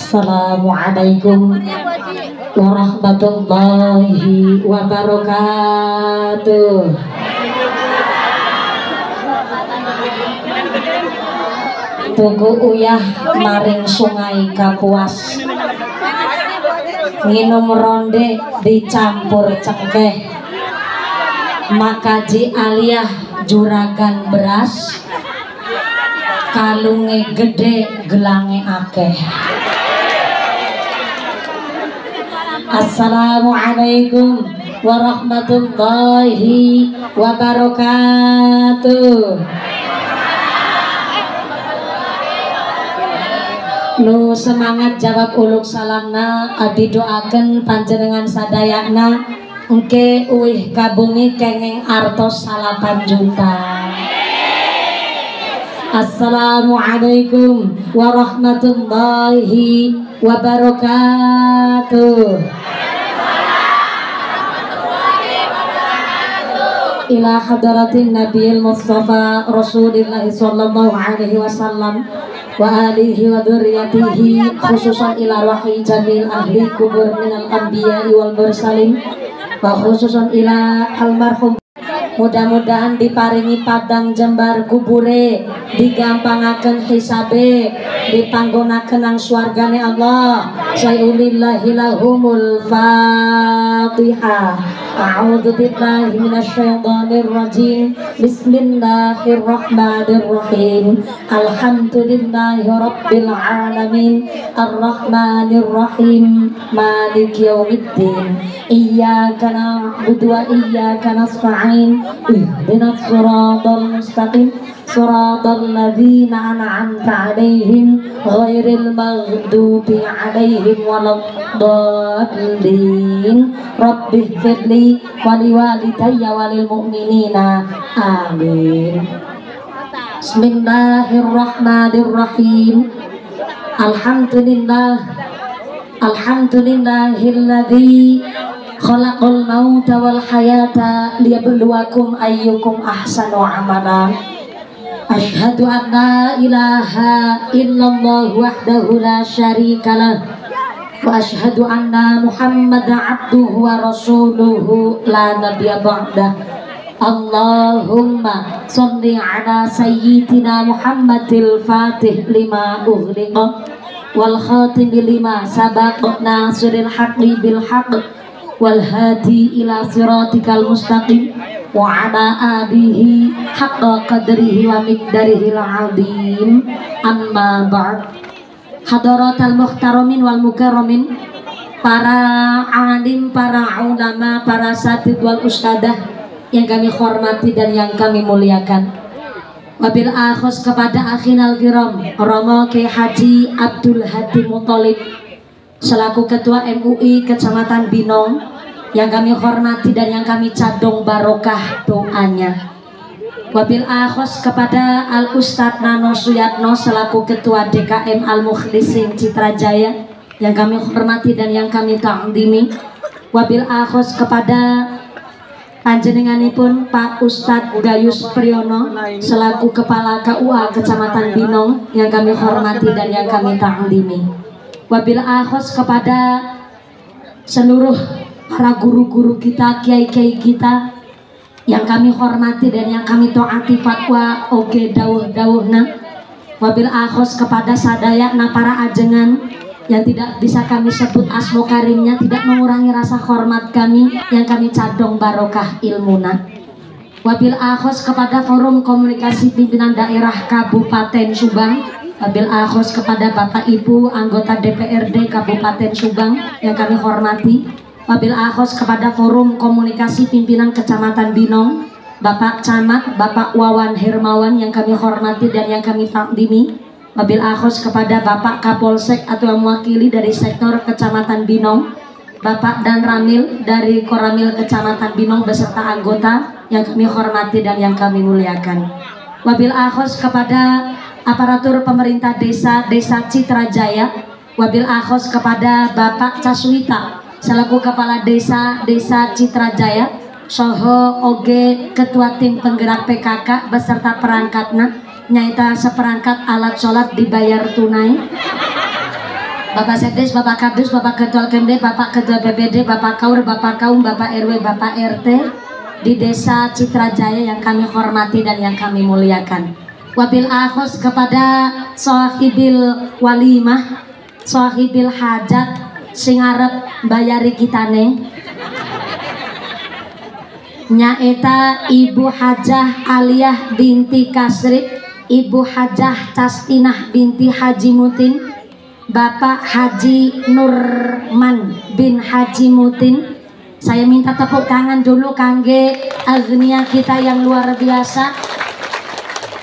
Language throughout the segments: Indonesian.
Assalamualaikum warahmatullahi wabarakatuh. Tuku uyah maring Sungai Kapuas, minum ronde dicampur cengkeh, makaji aliyah juragan beras, kalunge gede gelange akeh. Assalamualaikum warahmatullahi wabarakatuh. Nu semangat jawab uluk salamna, abdi doakeun panjenengan sadayana engke uih kabumi kenging artos 8 juta. Assalamualaikum warahmatullahi wabarakatuh. Ila hadratin Nabiyil Mustafa Rasulillah sallallahu alaihi wasallam wa alihi wa dzurriyyatihi, khususan ila wahyi jamil ahli kubur minal anbiya'i wal mursalin, wa khususan ila almarhum. Mudah-mudahan diparingi padang jembar kubure, digampangaken hisabe, dipanggonaken nang swargane Allah. Sayulillahi lahumul Fatihah. A'udzu billahi minasyaitonir rajim. Bismillahirrahmanirrahim. Alhamdulillahi rabbil alamin. Arrahmanir rahim. Maliki yaumiddin. Iyyaka na'budu wa iyyaka nasta'in. Ihdinas siratal mustaqim. Siratal ladzina an'amta 'alaihim ghairil maghdubi 'alaihim waladdallin. Rabbighfirli wa liwalidayya walil mu'minina. Amin. Bismillahirrahmanirrahim. Alhamdulillahilladzi khalaqal mauta wal hayata liyabluwakum ayyukum ahsanu amala. Asyhadu an la ilaha illallah wahdahu la syarikalah wa asyhadu anna Muhammadan abduhu wa rasuluhu la nabiyya ba'dah. Allahumma sholli ala sayyidina Muhammadil fatih lima ughliqa wal khatim lima sabaqa nasiril haqqi bil haqq wal hadi ila siratikal mustaqim wa ala alihi haqqa qadrihi wa miqdarihi al-azim. Amma ba'd. Hadaratal muhtaramin wal mukarramin, para alim, para ulama, para satid wal ustadah yang kami hormati dan yang kami muliakan. Wabil akhos kepada akhinal kiram Romo Kiai Haji Abdul Hadi Muthalib selaku Ketua MUI Kecamatan Binong yang kami hormati dan yang kami cadong barokah doanya. Wabil akhos kepada Al Ustadz Nano Suyatno selaku Ketua DKM Al Mukhlisin Citrajaya yang kami hormati dan yang kami ta'zimi. Wabil akhos kepada panjenenganipun Pak Ustadz Gayus Priyono selaku Kepala KUA Kecamatan Binong yang kami hormati dan yang kami ta'zimi. Wabil akhos kepada seluruh para guru-guru kita, kiai-kiai kita yang kami hormati dan yang kami taati fatwa oge dawuh-dawuhna. Wabil akhos kepada sadayana para ajengan yang tidak bisa kami sebut asmo karimnya, tidak mengurangi rasa hormat kami yang kami cadong barokah ilmuna. Wabil akhos kepada forum komunikasi pimpinan daerah Kabupaten Subang. Wabil akhos kepada Bapak Ibu anggota DPRD Kabupaten Subang yang kami hormati. Wabil akhos kepada forum komunikasi pimpinan Kecamatan Binong, Bapak Camat, Bapak Wawan Hermawan yang kami hormati dan yang kami takdimi. Wabil akhos kepada Bapak Kapolsek atau yang mewakili dari sektor Kecamatan Binong, Bapak Dan Ramil dari Koramil Kecamatan Binong beserta anggota yang kami hormati dan yang kami muliakan. Wabil akhos kepada aparatur pemerintah desa Citrajaya. Wabil akhos kepada Bapak Caswita selaku Kepala Desa Citrajaya, soho oge Ketua Tim Penggerak PKK beserta perangkatna nyaita seperangkat alat sholat dibayar tunai. Bapak Sekdes, Bapak Kadus, Bapak Ketua Kemde, Bapak Ketua BPD, Bapak Kaur, Bapak Kaum, Bapak RW, Bapak RT di Desa Citra Jaya yang kami hormati dan yang kami muliakan. Wabil akhos kepada sahibil walimah, sahibil hajat sing arep bayari kitane. Nyaeta Ibu Hajah Aliyah binti Kasrib, Ibu Hajah Castinah binti Haji Mutin, Bapak Haji Nurman bin Haji Mutin. Saya minta tepuk tangan dulu kangge agnia kita yang luar biasa,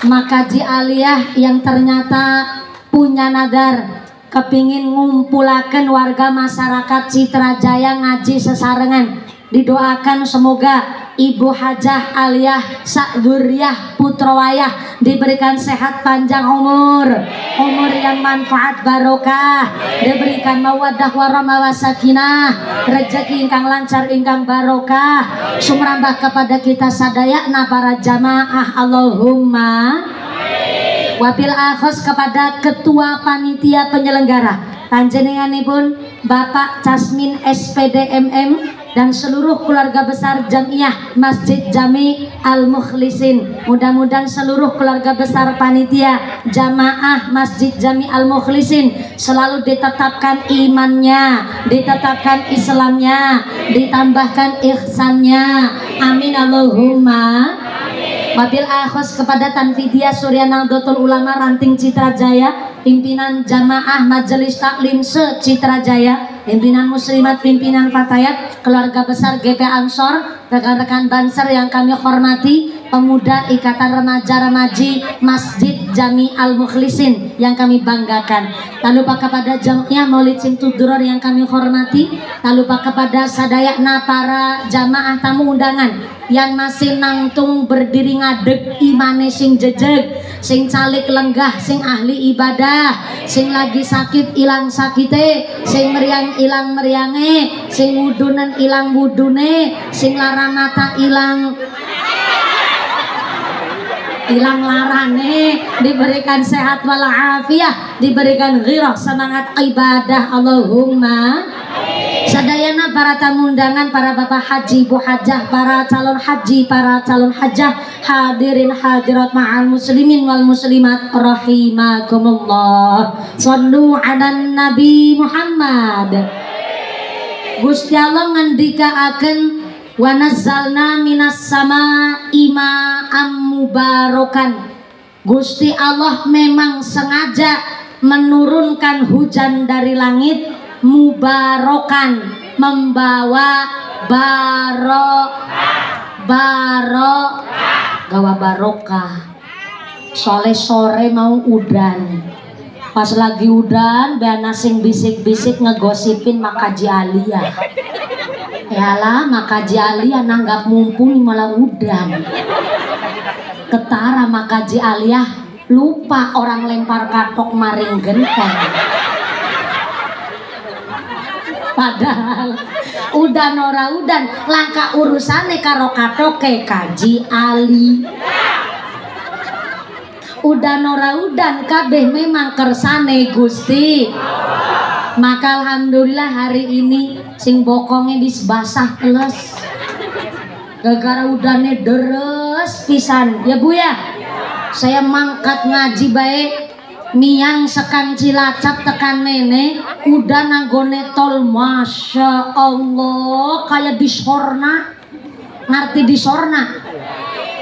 Makaji Aliyah yang ternyata punya nadar kepingin ngumpulakan warga masyarakat Citra Jaya ngaji sesarengan. Didoakan semoga Ibu Hajah Aliyah Sa'duriyah Putrawayah diberikan sehat panjang umur yang manfaat barokah, diberikan mawaddah warahmah wasakinah, rezeki ingkang lancar ingkang barokah sumrambah kepada kita sadayana para jamaah Allahumma. Wabil akhos kepada ketua panitia penyelenggara panjenenganipun Bapak Casmin SPD MM dan seluruh keluarga besar Jamiah Masjid Jami Al-Mukhlisin. Mudah-mudahan seluruh keluarga besar panitia Jamaah Masjid Jami Al-Mukhlisin selalu ditetapkan imannya, ditetapkan Islamnya, ditambahkan ihsannya. Amin Allahumma. Wabil akhos kepada Tanfidiyah Surya Nahdlatul Ulama Ranting Citra Jaya, pimpinan Jamaah Majelis Taklim se Citra Jaya, pimpinan muslimat, pimpinan fatayat, keluarga besar GP Ansor, rekan-rekan Banser yang kami hormati, pemuda Ikatan Remaja-Remaji Masjid Jami Al-Mukhlisin yang kami banggakan. Tak lupa kepada Jamiah Maulid Simtuduror yang kami hormati, tak lupa kepada sadayana para jamaah tamu undangan yang masih nangtung berdiri ngadeg imane sing jejeg, sing calik lenggah, sing ahli ibadah, sing lagi sakit ilang sakite, sing meriang ilang meriange, sing wudunen ilang wudune, sing lara mata ilang larane, diberikan sehat walafiat, diberikan ghirah semangat ibadah Allahumma. Sadayana para tamu undangan, para bapak haji, ibu hajah, para calon haji, para calon hajah, hadirin hadirat ma'al muslimin wal muslimat rahimakumullah. Sallu ala Nabi Muhammad. Gusti Allah ngendikaaken wa nazzalna minas sama ima'am mubarakan. Gusti Allah memang sengaja menurunkan hujan dari langit mubarakan, membawa gawa barokah. Soalnya sore mau udan, pas lagi udan bana sing bisik-bisik ngegosipin Makaji Aliyah. Yalah Makaji Aliyah nanggap mumpuni malah udan. Ketara Makaji Aliyah lupa orang lempar katok maring genteng. Padahal udan ora udan langka urusane karo katoke Kaji Ali. Udan ora udan kabeh memang kersane Gusti. Maka alhamdulillah hari ini sing bokonge wis basah teles. Gara-gara udane deres pisan ya Bu ya. Saya mangkat ngaji baik miang sekan Cilacap tekan mene udah nanggone tol, masya Allah kayak disorna, ngerti disorna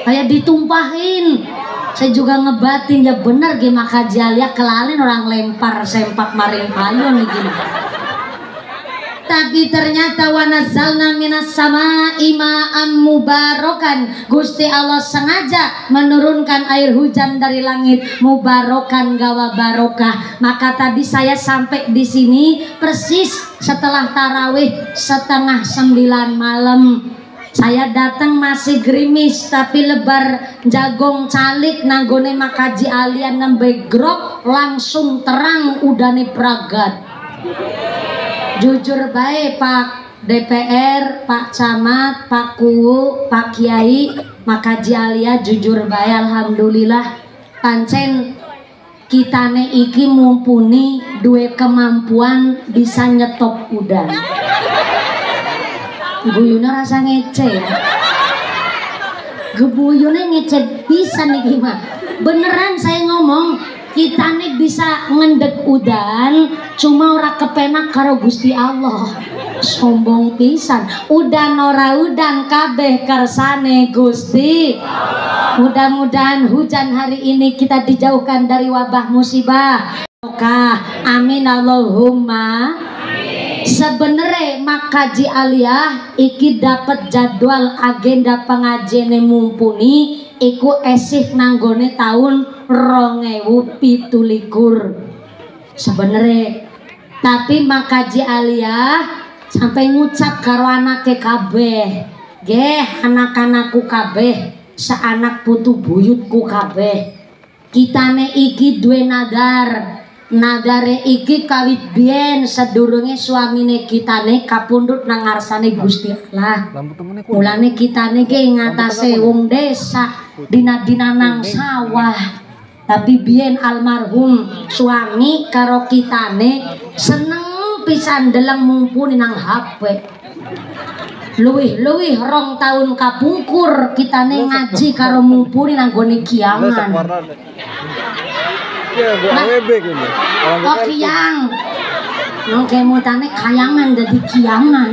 kayak ditumpahin. Saya juga ngebatin ya bener gimana Makaji Aliyah kelalin orang lempar sempak maring payung gini. Tapi ternyata wa nazzalna minas samaa'i ma'am mubarakan. Gusti Allah sengaja menurunkan air hujan dari langit mubarakan gawa barokah. Maka tadi saya sampai di sini persis setelah tarawih 8:30 malam. Saya datang masih gerimis tapi lebar jagong calik nanggone Makaji Aliyah nembe grok langsung terang udane pragat. Jujur baik Pak DPR, Pak Camat, Pak Kuwu, Pak Kiai, Makaji Aliyah jujur baik alhamdulillah pancen kitane iki mumpuni duwe kemampuan bisa nyetop udan. Guyuna rasa ngece ya. Gebuyune ngece bisa nih gimana? Beneran saya ngomong, kita nih bisa ngendek udan, cuma ora kepenak karo Gusti Allah. Sombong pisan. Udan ora udan kabeh kersane Gusti. Mudah-mudahan hujan hari ini kita dijauhkan dari wabah musibah. Amin Allahumma. Sebenarnya makaji aliyah iki dapat jadwal agenda pengajian mumpuni iku esih nanggone tahun 2017 sebenarnya, tapi makaji aliyah sampai ngucap karo anake kabeh, geh anak-anakku kabeh, seanak putu buyutku kabeh, kitane iki duwe nadare iki kawit biyen sedurunge suamine kitane kapundhut nang ngarsane Gusti Allah. Mulane kitane ki ngatasé wong desa dina-dina nang sawah. Tapi biyen almarhum suami karo kitane seneng pisan deleng mumpuni nang HP. Luwih-luwih 2 tahun kapungkur kitane ngaji karo mumpuni nang gone kiaman. Oh kiang, oke mutane kayangan jadi kiangan.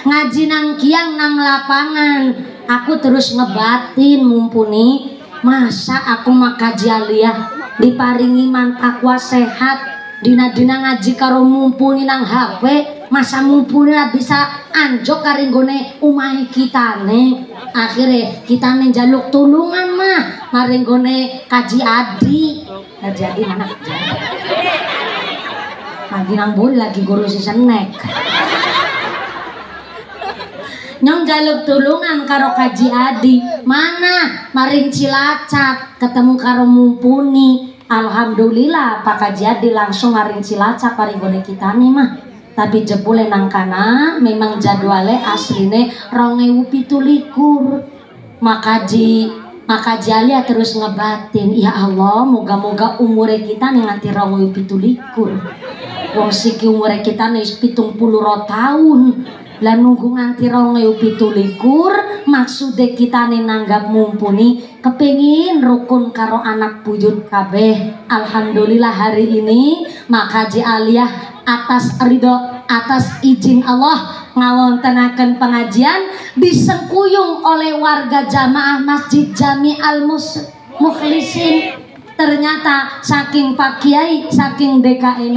Ngaji nang kiang nang lapangan, aku terus ngebatin mumpuni. Masa aku makaji aliyah diparingi mantakwa sehat, dina-dina ngaji karo mumpuni nang HP, masa mumpuni lah bisa anjok karinggone umahe kitane. Akhirnya kitane njaluk tulungan mah maringgone kaji adi. Kaji adi mana kaji adi? Lagi nang buri lagi guru si senek. Nyong jaluk tulungan karo kaji adi. Mana maring Cilacap ketemu karo mumpuni. Alhamdulillah Pak Kaji Adi langsung maring Cilacap maringgone kitane mah. Tapi jebule nang kana memang jadwale asline 2017. Makaji aliyah terus ngebatin, ya Allah moga-moga umure kita nih nganti 2017. Wong siki umure kita nih 70 tahun. Lah nunggu nganti 2017 maksude kita nih nanggap mumpuni kepengin rukun karo anak buyut kabeh. Alhamdulillah hari ini makaji aliyah atas ridho, atas izin Allah ngawontenaken pengajian disengkuyung oleh warga jamaah Masjid Jami'al Mukhlisin. Ternyata saking Pak Kiai, saking DKM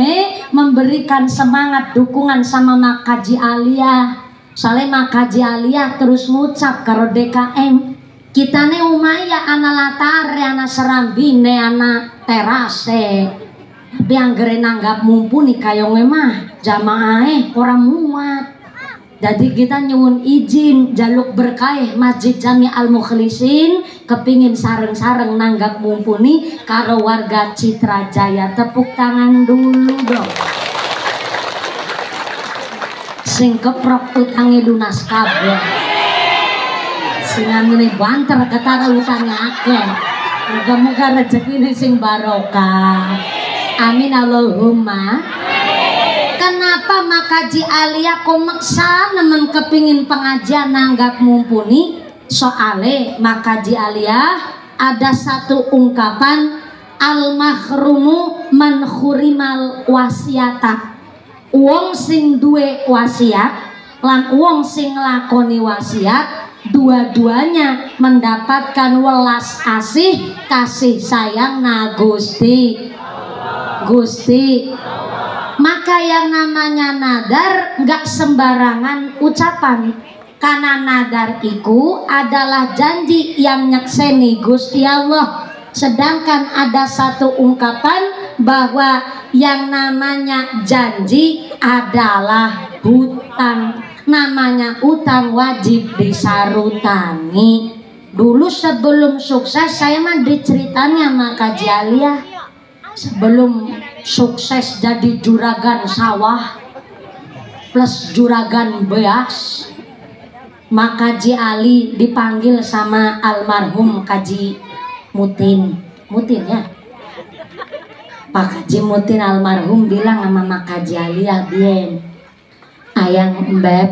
memberikan semangat dukungan sama makaji aliyah. Soalnya makaji aliyah terus ngucap karo DKM, kitane umaya ana latare, ana serambine, ana terase. Tapi anggere nanggap mumpuni kayong mah jamaah orang muat. Jadi kita nyuwun izin jaluk berkah Masjid Jami'al Mukhlisin kepingin sareng-sareng nanggap mumpuni karo warga Citra Jaya. Tepuk tangan dulu dong. Sing keprok utange lunas kabeh. Sing amine banter ketara utangnya akeh. Muga-muga rezekine sing barokah. Amin Allahumma. Kenapa makaji aliyah kok maksa nemen kepingin pengajian nanggap mumpuni? Soale makaji aliyah ada satu ungkapan, al mahrumu man khurimal wasiata. Wong sing duwe wasiat lan wong sing nglakoni wasiat dua-duanya mendapatkan welas asih kasih sayang na Gusti. Maka yang namanya nadar nggak sembarangan ucapan, karena nadar iku adalah janji yang nyekseni Gusti Allah. Sedangkan ada satu ungkapan bahwa yang namanya janji adalah hutang. Namanya utang wajib disarutani. Dulu sebelum sukses saya mah diceritanya sama Kaji Aliyah. Sebelum sukses jadi juragan sawah plus juragan beas, maka Kaji Ali dipanggil sama almarhum Kaji Mutin. Mutin ya. Pak Haji Mutin almarhum bilang sama Mak Haji Aliyah bien ayang embeb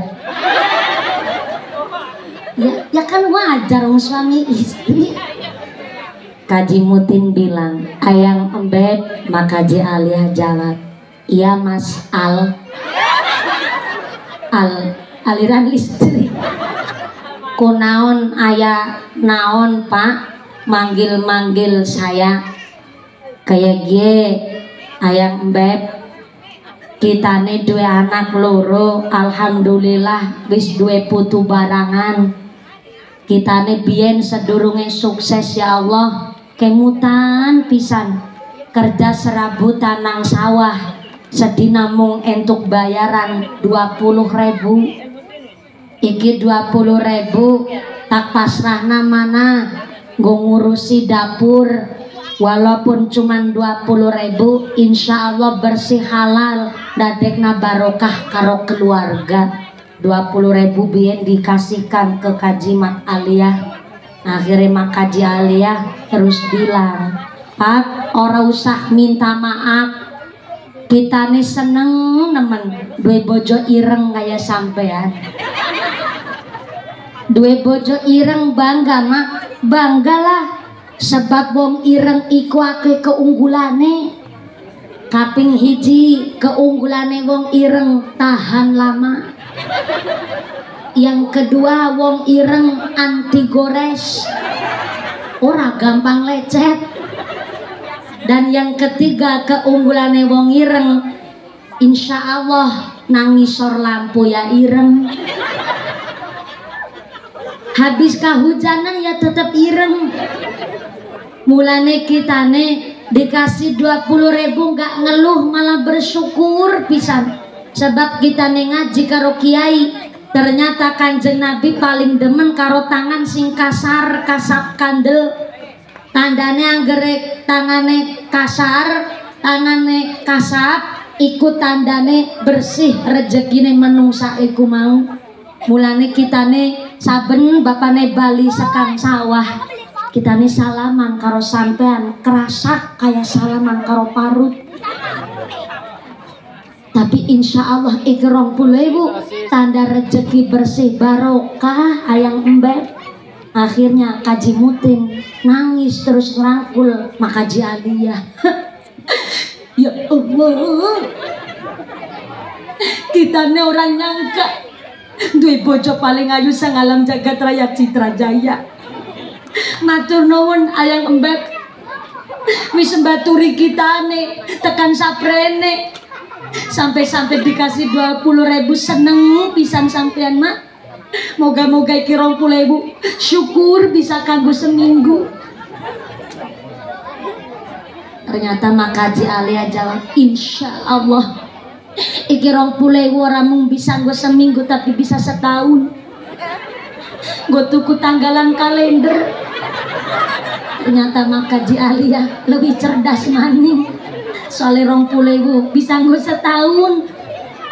ya kan wajar suami istri. Kaji Mutin bilang ayang embeb. Mak Haji Aliyah jawab iya Mas aliran listrik. Kunaon ayah naon Pak manggil saya kayak gie ayang embeb. Kita nih dua anak loro alhamdulillah wis dua putu barangan. Kita nih bien sedurunge sukses ya Allah kemutan pisan kerja serabutan nang sawah sedina mung entuk bayaran 20.000. Iki 20.000 tak pasrahna mana nggo ngurusi dapur walaupun cuman 20.000 insya Allah bersih halal dadekna barokah karo keluarga. 20.000 bien dikasihkan ke Kaji Mak Aliyah. Akhirnya Mak Haji Aliyah terus bilang Pak ora usah minta maaf kita nih seneng nemen dua bojo ireng kayak sampean. Dua bojo ireng bangga Mak, banggalah sebab wong ireng iku akeh keunggulane. Kaping hiji keunggulane wong ireng tahan lama. Yang kedua wong ireng anti gores, ora gampang lecet. Dan yang ketiga keunggulannya wong ireng insya Allah nangisor lampu ya ireng. Habis kehujanan ya tetap ireng. Mulane kita nih dikasih 20.000 nggak ngeluh malah bersyukur pisan. Sebab kita nih ngaji karo kiai ternyata Kanjeng Nabi paling demen karo tangan sing kasar kasap kandel. Tandane anggerek tangane kasar, tangane kasap, ikut tandane bersih rezekine menungsa iku mau. Mulane kitane saben bapane Bali sekang sawah, kitane salaman karo sampean kerasak kayak salaman karo parut. Tapi insya Allah iki 20.000 tanda rezeki bersih barokah ayang embeb. Akhirnya Kaji Mutin nangis terus ngerangkul Mak Haji Aliyah. Ya Allah, kita nih orang nyangka duwe bojo paling ayu sang alam jagat raya Citra Jaya. Matur nuwun ayang embeb wis mbaturi kita nih tekan saprene sampai dikasih 20.000 seneng pisan sampean Mak. Moga-moga iki 20.000 syukur bisa kanggo seminggu. Ternyata Mak Haji Aliyah jawab insya Allah iki 20.000 ora mung bisa nggo seminggu tapi bisa setahun. Nggo tuku tanggalan kalender. Ternyata Mak Haji Aliyah lebih cerdas maning. Soalnya 20.000 bisa nggo setahun.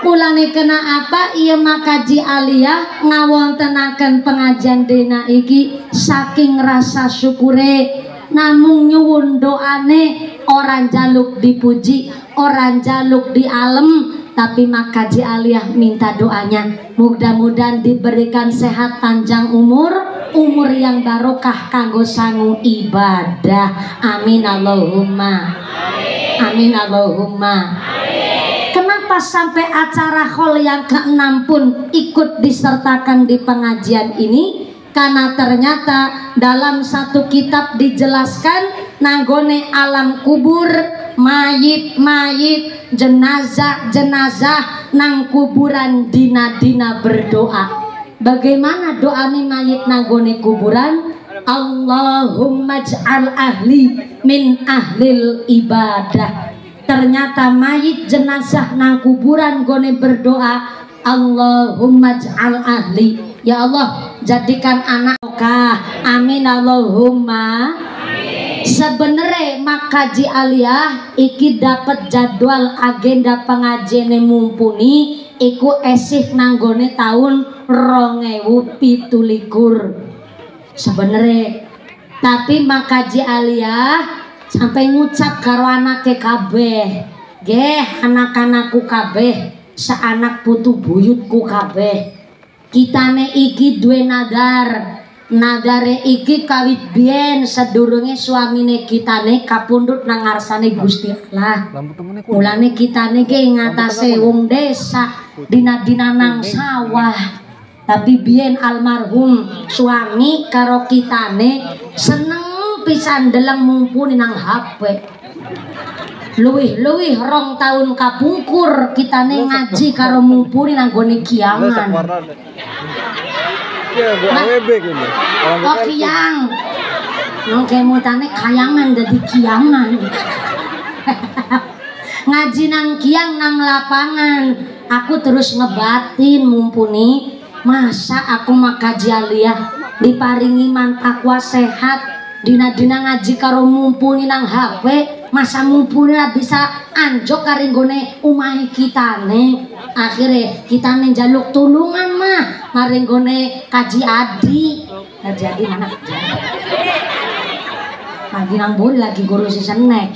Mulane kena apa iya Mak Haji Aliyah ngawontenaken pengajian dina iki saking rasa syukure namung nyuwun doane orang jaluk dipuji orang jaluk dialem tapi Mak Haji Aliyah minta doanya mudah-mudahan diberikan sehat panjang umur yang barokah kanggo sangu ibadah amin Allahumma amin Allahumma. Kenapa sampai acara hall yang ke-6 pun ikut disertakan di pengajian ini? Karena ternyata dalam satu kitab dijelaskan nanggone alam kubur mayit-mayit jenazah-jenazah nang kuburan dina-dina berdoa. Bagaimana doa mayit nanggone kuburan? Allahumma j'al ahli min ahlil ibadah. Ternyata mayit jenazah nang kuburan gone berdoa Allahumma j'al ahli ya Allah jadikan anak kah amin Allahumma. Sebenarnya Mak Haji Aliyah iki dapat jadwal agenda pengajian mumpuni iku esih nanggone tahun 2017 sebenarnya. Tapi Mak Haji Aliyah sampai ngucap karo anake kabeh, nggih anak-anakku kabeh, saanak putu buyutku kabeh. Kitane iki duwe nadar. Nadare iki kawit biyen sedurunge suamine kitane kapundhut nang ngarsane Gusti Allah. Mulane kitane ki ngatasé wong desa, dina-dina nang sawah. Tapi biyen almarhum suami karo kitane seneng pisan deleng mumpuni nang HP. Luwih-luwih 2 tahun kapungkur kitane ngaji karo mumpuni nang gone kiaman. Oh kiang, nong kemutane kayangan jadi kiangan. Ngaji nang kiang nang lapangan, aku terus ngebatin mumpuni. Masa aku makaji aliyah diparingi mantakwa sehat, dina-dina ngaji karo mumpuni nang HP, masa mumpuni lah bisa anjok karinggone umahe kitane. Akhirnya kita njaluk tulungan mah maringgone kaji adi. Kaji adi mana kaji adi? Lagi nang buri lagi guru si senek.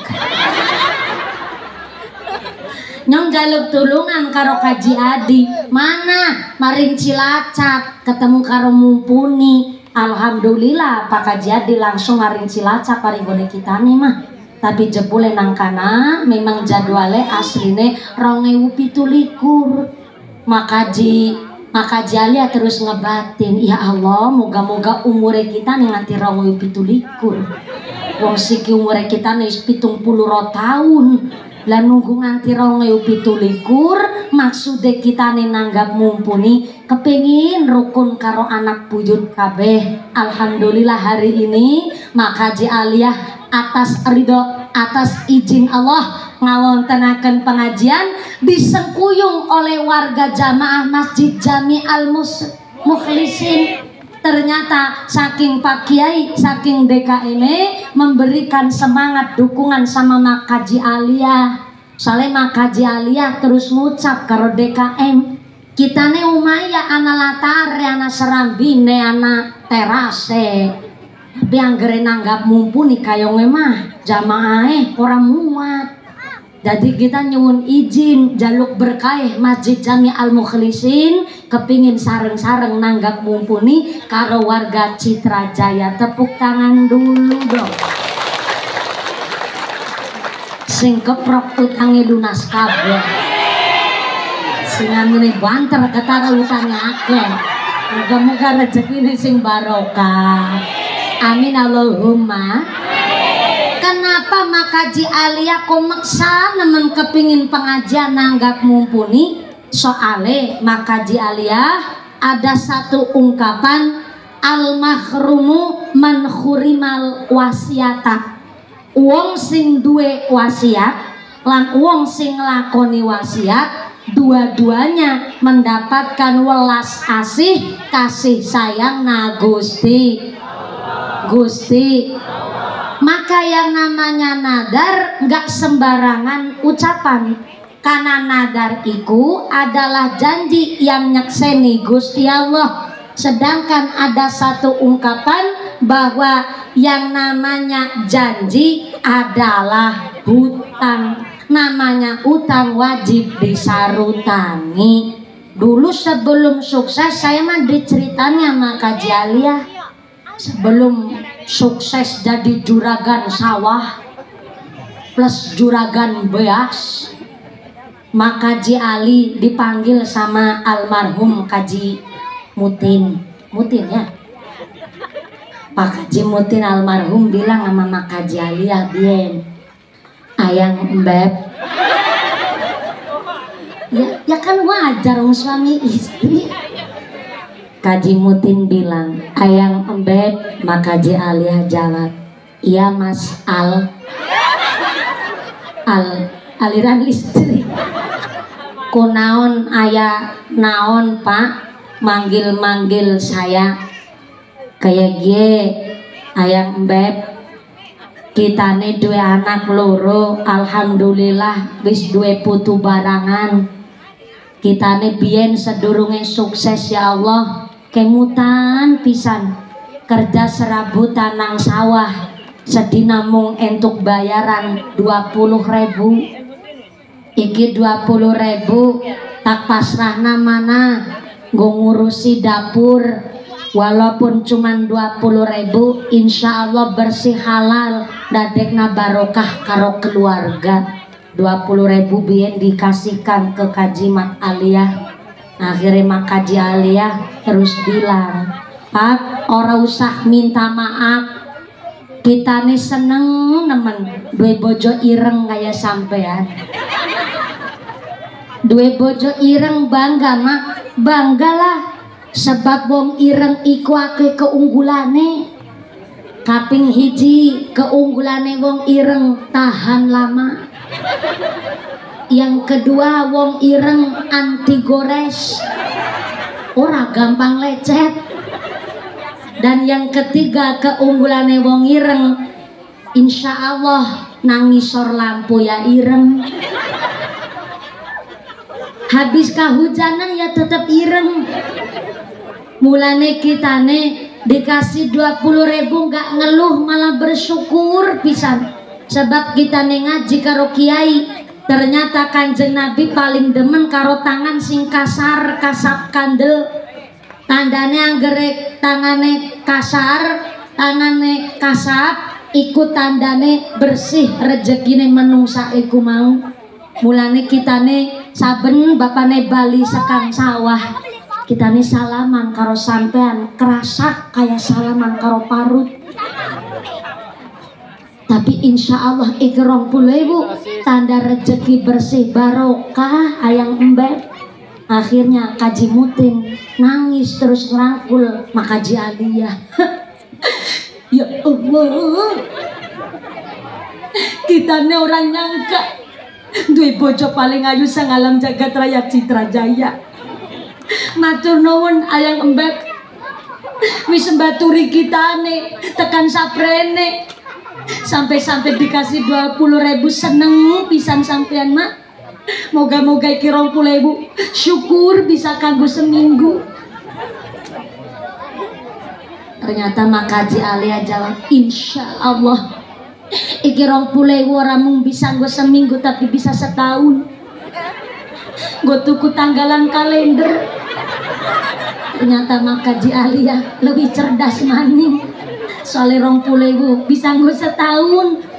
Nyong jaluk tulungan karo kaji adi. Mana maring Cilacap ketemu karo mumpuni. Alhamdulillah Pak Kaji Adi langsung maring Cilacap maringgone kita nih mah. Tapi jebule nang kana memang jadwale asline 2017. Makaji alia terus ngebatin, ya Allah moga-moga umure kita nih nganti 2017. Wong siki umure kita nih 70 tahun. Lah nunggu nganti 2017 maksude kita nih nanggap mumpuni kepengin rukun karo anak buyut kabeh. Alhamdulillah hari ini Makaji Aliyah atas ridho, atas izin Allah ngawontenaken pengajian disengkuyung oleh warga jamaah Masjid Jami Al Mukhlisin. Ternyata saking Pak Kiai, saking DKM memberikan semangat dukungan sama Makaji Aliyah. Soalnya Makaji Aliyah terus ngucap karo DKM, kitane umaya ana latare, ana serambine, ana terase. Tapi anggere nanggap mumpuni kayonge mah jamaahe ora muat. Jadi kita nyuwun izin jaluk berkah Masjid Jami Al Mukhlisin kepingin sareng-sareng nanggap mumpuni karo warga Citra Jaya. Tepuk tangan dulu dong. Sing keprok utange lunas kabeh. Sing amine banter ketara utange akeh. Muga-muga rezekine sing barokah. Amin Allahumma. Kenapa Makaji Aliyah kok maksa nemen kepingin pengajian nanggap mumpuni? Soale Makaji Aliyah ada satu ungkapan, al mahrumu man khurimal wasiata. Wong sing duwe wasiat lan wong sing lakoni wasiat dua-duanya mendapatkan welas asih kasih sayang na Gusti. Maka yang namanya nadar nggak sembarangan ucapan, karena nadar iku adalah janji yang nyekseni Gusti Allah. Sedangkan ada satu ungkapan bahwa yang namanya janji adalah hutang. Namanya utang wajib disarutangi. Dulu sebelum sukses saya mah diceritanya sama Kaji Aliyah, sebelum sukses jadi juragan sawah plus juragan beas, Makaji Ali dipanggil sama almarhum Kaji Mutin ya. Pak Kaji Mutin almarhum bilang sama Makaji Ali, ya bien ayang embeb ya kan wajar suami istri. Kaji Mutin bilang, ayang embeb. Makaji Aliyah jawab, iya mas aliran listrik. Kunaon ayah naon pak, manggil saya kayak gie. Ayang embeb, kita nih dua anak loro, alhamdulillah wis dua putu barangan. Kita nih bien sedurunge sukses ya Allah, kemutan pisan kerja serabutan nang sawah sedina mung entuk bayaran 20.000. Iki 20.000 tak pasrahna mana nggo ngurusi dapur, walaupun cuman 20.000 insya Allah bersih halal dadekna barokah karo keluarga. 20.000 bien dikasihkan ke Kaji Mat Aliyah. Akhirnya Mak Kaji Aliyah terus bilang, Pak, ora usah minta maaf, kita nih seneng nemen dua bojo ireng kayak sampean. Dua bojo ireng bangga mak, banggalah sebab wong ireng iku akeh keunggulane. Kaping hiji keunggulane wong ireng tahan lama. Yang kedua wong ireng anti gores, ora gampang lecet. Dan yang ketiga keunggulannya wong ireng, insya Allah nangisor lampu ya ireng. Habis kehujanan ya tetap ireng. Mulane kitane dikasih 20.000 nggak ngeluh, malah bersyukur pisan. Sebab kita ngaji karo kiai, ternyata Kanjeng Nabi paling demen karo tangan sing kasar, kasap kandel. Tandane anggerek tangane kasar, tangane kasap, ikut tandane bersih rezekine menungsa iku mau. Mulane kitane saben bapane Bali sekang sawah, kitane salaman karo sampean kerasak kayak salaman karo parut. Tapi insya Allah ikrong 20.000 tanda rezeki bersih barokah ayang embek. Akhirnya Kaji Mutin nangis terus ngerangkul Mak Kaji Aliyah. Ya Allah, kita nih orang nyangka duwe bojo paling ayu sang alam jagat raya Citra Jaya. Matur nuwun ayang embek, wis mbaturi kita nih tekan saprene. Sampai-sampai dikasih 20.000 seneng pisan sampean mak. Moga-moga iki 20.000 syukur bisa kanggo seminggu. Ternyata Mak Kaji Aliyah jawab, insya Allah iki 20.000 ora mung bisa nggo seminggu tapi bisa setahun. Nggo tuku tanggalan kalender. Ternyata Mak Kaji Aliyah lebih cerdas maning. Soalnya 20.000 bisa nggo setahun.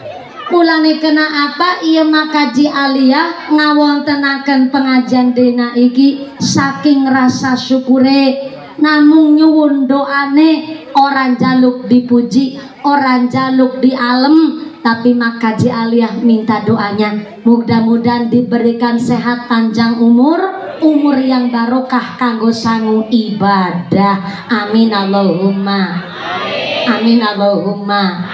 Mulane kena apa iya Mak Kaji Aliyah ngawontenaken pengajian dina iki saking rasa syukure, namung nyuwun doane, orang jaluk dipuji, orang jaluk dialem, tapi Mak Kaji Aliyah minta doanya mudah-mudahan diberikan sehat panjang umur, umur yang barokah kanggo sangu ibadah. Amin Allahumma. Amin Allahumma.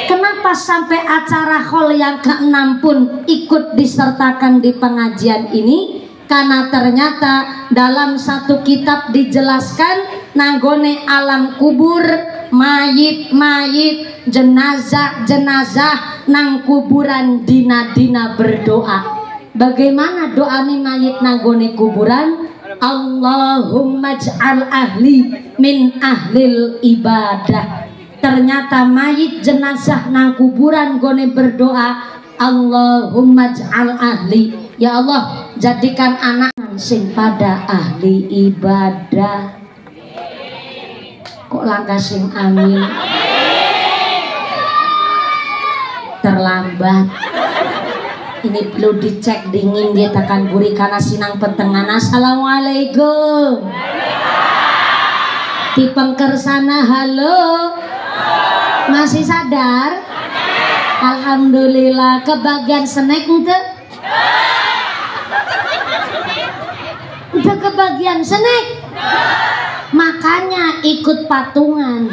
Kenapa sampai acara haul yang ke-6 pun ikut disertakan di pengajian ini? Karena ternyata dalam satu kitab dijelaskan nanggone alam kubur, mayit-mayit, jenazah-jenazah nang kuburan dina-dina berdoa. Bagaimana doa nih mayit nanggone kuburan? Allahumma j'al ahli min ahlil ibadah. Ternyata mayit jenazah nang kuburan gone berdoa, Allahumma j'al ahli, ya Allah jadikan anak sing pada ahli ibadah. Kok langkah sing amin? Terlambat. Ini perlu dicek dingin dia tekan buri karena sinang petengan. Assalamualaikum. Tipengker sana halo. Masih sadar? Alhamdulillah. Kebagian snack ente? Udah kebagian snack? Makanya ikut patungan.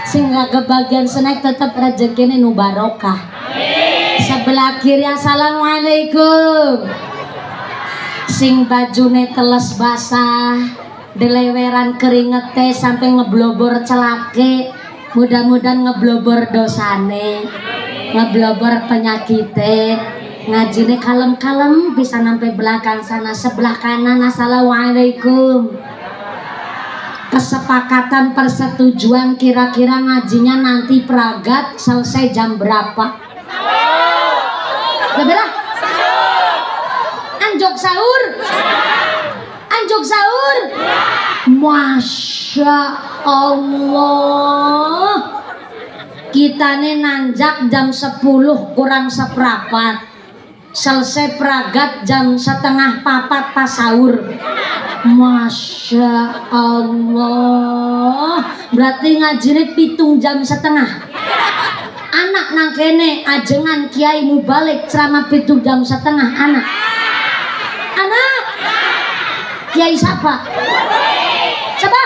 Sehingga kebagian snack tetap rezekinya nu barokah. Sebelah kiri assalamualaikum. Sing bajune teles basah, deleweran keringet teh sampai ngeblobor celake, mudah-mudahan ngeblobor dosane, ngeblobor penyakite, ngajine kalem-kalem bisa sampai belakang sana. Sebelah kanan assalamualaikum. Kesepakatan persetujuan kira-kira ngajinya nanti Pragat selesai jam berapa? Berapa? Anjok sahur. Anjok sahur. Masya Allah. Kita nih nanjak jam 10 kurang seperempat. Selesai Pragat jam setengah 4 pas sahur. Masya Allah. Berarti ngajine 7 jam setengah. Anak nang kene ajengan Kiai Mubalik ceramah 7 jam setengah anak. Anak. Kiai siapa? Siapa?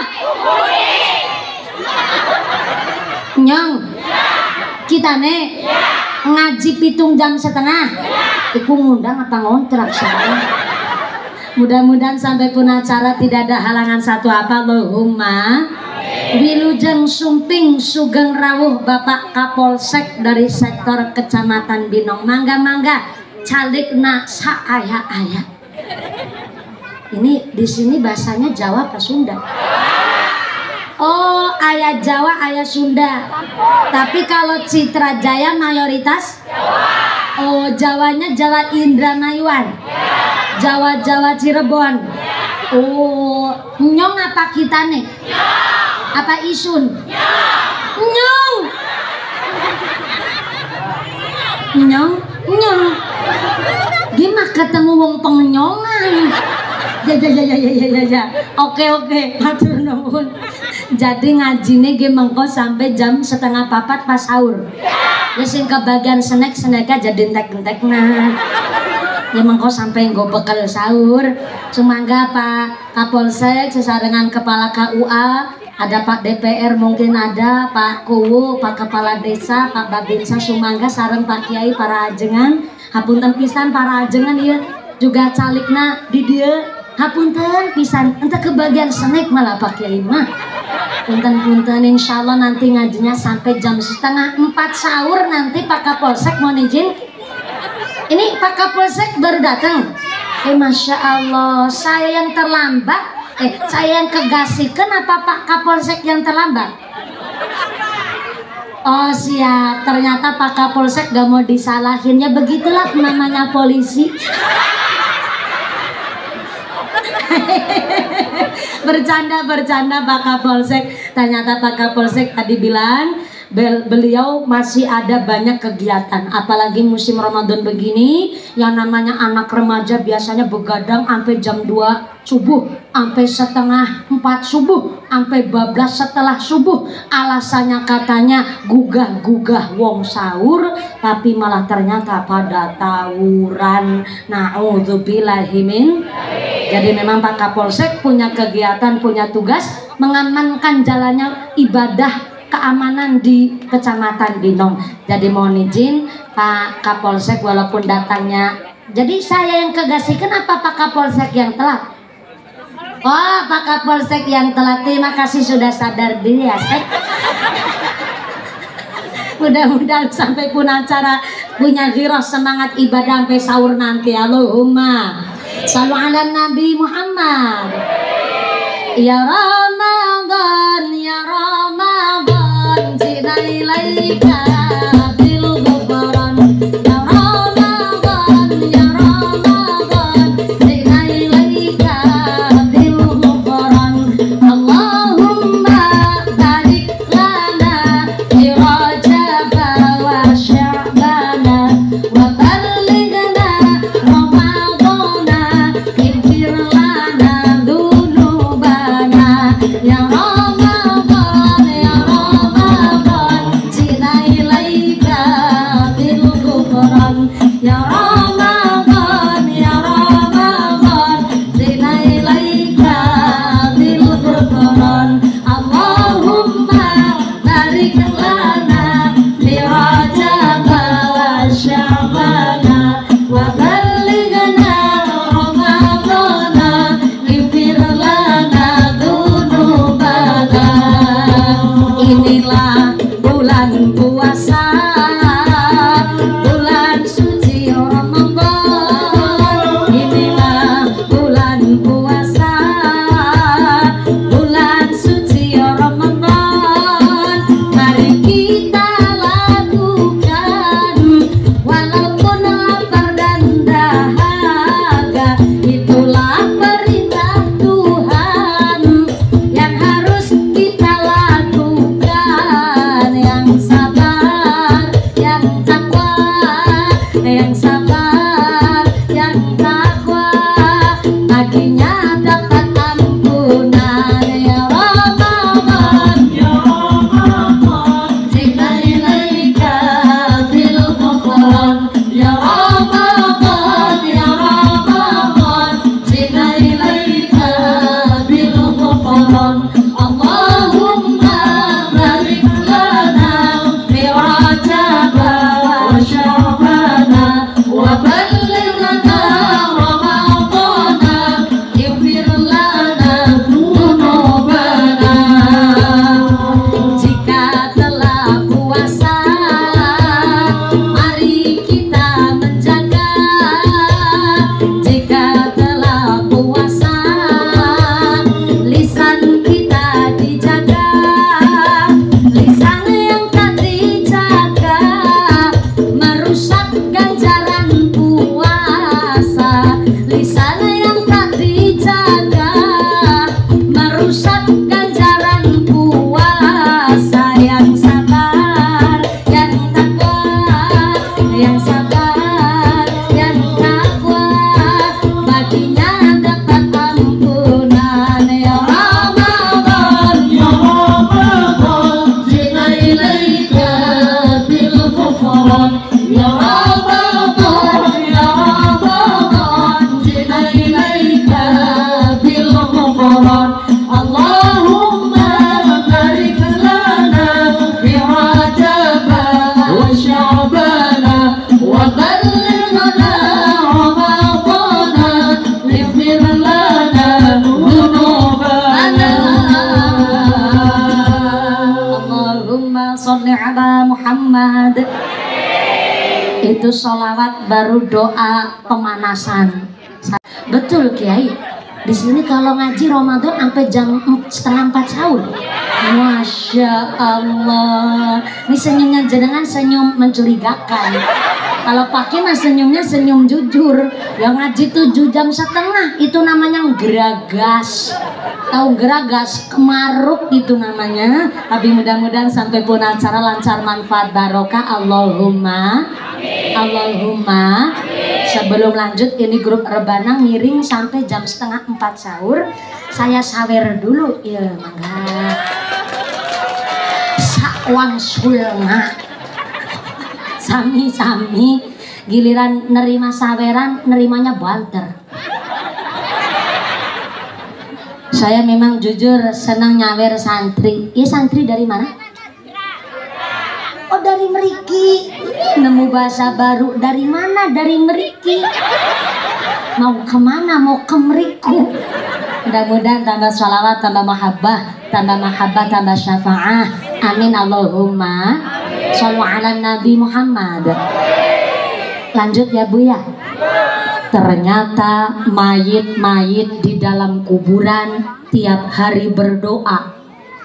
Nyong. Kita nih ngaji 7 jam setengah. Iku ngundang apa ngontrak saya? Mudah-mudahan sampai pun acara tidak ada halangan satu apa Allahumma. Wilujeng Sumping Sugeng Rawuh Bapak Kapolsek dari sektor Kecamatan Binong. Mangga-mangga calikna saaya-aya. Ini di sini bahasanya Jawa apa Sunda? Oh, ayah Jawa, ayah Sunda. Tapi kalau Citra Jaya mayoritas oh, Jawanya Jawa Indranayuan. Jawa Cirebon. Oh, nyong apa kita nih? Apa isun? Nyong. Nyong. Gimana ketemu wong pengnyongan? Ya. Oke. Matur nuwun. Jadi ngajine ge mengko sampai jam setengah 4 pas sahur. Ya sing kebagian snack-snacknya jadi entek-entekna. Ya mengko sampai nggo bekal sahur. Sumangga Pak Kapolsek sesarengan Kepala KUA, ada Pak DPR mungkin ada, Pak Kuwu, Pak Kepala Desa, Pak Babinsa sumangga sareng Pak Kiai para ajengan. Hapunten pisan para ajengan ieu juga calikna di dieu. Hapunten pisan ente kebagian snack malah Pak Kiai mah. Punten insyaallah nanti ngajinya sampai jam setengah 4 sahur nanti Pak Kapolsek mohon izin. Ini Pak Kapolsek baru datang. Masya Allah, saya yang terlambat. Saya yang kegasikeun apa Pak Kapolsek yang terlambat? Oh siap, ternyata Pak Kapolsek gak mau disalahin. Ya begitulah namanya polisi. bercanda Pak Kapolsek. Ternyata Pak Kapolsek tadi bilang beliau masih ada banyak kegiatan, apalagi musim Ramadan begini yang namanya anak remaja biasanya begadang sampai jam 2 subuh, sampai setengah 4 subuh, sampai bablas setelah subuh. Alasannya katanya gugah wong sahur, tapi malah ternyata pada tawuran. Na'udzubillahimin. Jadi memang Pak Kapolsek punya kegiatan, punya tugas mengamankan jalannya ibadah keamanan di Kecamatan Binong. Jadi mohon izin Pak Kapolsek walaupun datangnya. Jadi saya yang kegasihkan apa Pak Kapolsek yang telat? Oh Pak Kapolsek yang telat. Terima kasih sudah sadar diri ya Sek. Mudah-mudahan sampai pun acara punya giroh semangat ibadah sampai sahur nanti. Allahumma shallu ala Nabi Muhammad. Ya Ramadan, ya Ramadan, zina ilaika bil ghufran. Ya Ramadan, ya Ramadan, zina ilaika bil ghufran. Allahumma barik lana fi Rajab wa Sya'bana wa ballighna Ramadana ighfir lana dzunubana. Ya Ramadan, ya Ramadan, zina ilaika bil ghufran. Ya Ramadan, ya Ramadan, zina ilaika bil ghufran. Allahumma barik lana fi Rajab wa Sya'bana wa ballighna Ramadana ighfir lana dzunubana. Inilah bulan puasa, bulan suci Ramadan. Inilah bulan puasa, bulan suci Muhammad. Itu sholawat baru doa pemanasan. Betul Kiai. Di sini kalau ngaji Ramadan sampai jam 3:30 sahur. Masya Allah. Ini senyumnya jenengan senyum mencurigakan. Kalau pakai mah senyumnya senyum jujur. Yang ngaji 7 jam setengah itu namanya geragas. Tahu geragas, kemaruk itu namanya. Tapi mudah-mudahan sampai pun acara lancar, manfaat barokah. Allahumma Allahumma. Sebelum lanjut, ini grup Rebana miring sampai jam 3:30 sahur. Saya sawer dulu ya, mangga. Sakwang sulna. Sami-sami giliran nerima saweran, nerimanya banter. Saya memang jujur senang nyawer santri. Ya santri dari mana? Oh dari Meriki. Nemu bahasa baru. Dari mana? Dari Meriki. Mau kemana? Mau ke Meriku. Mudah-mudahan tambah sholawat, tambah mahabbah, tambah syafaah. Amin Allahumma. Shollu ala Nabi Muhammad. Lanjut ya Bu ya. Ternyata mayit-mayit di dalam kuburan tiap hari berdoa.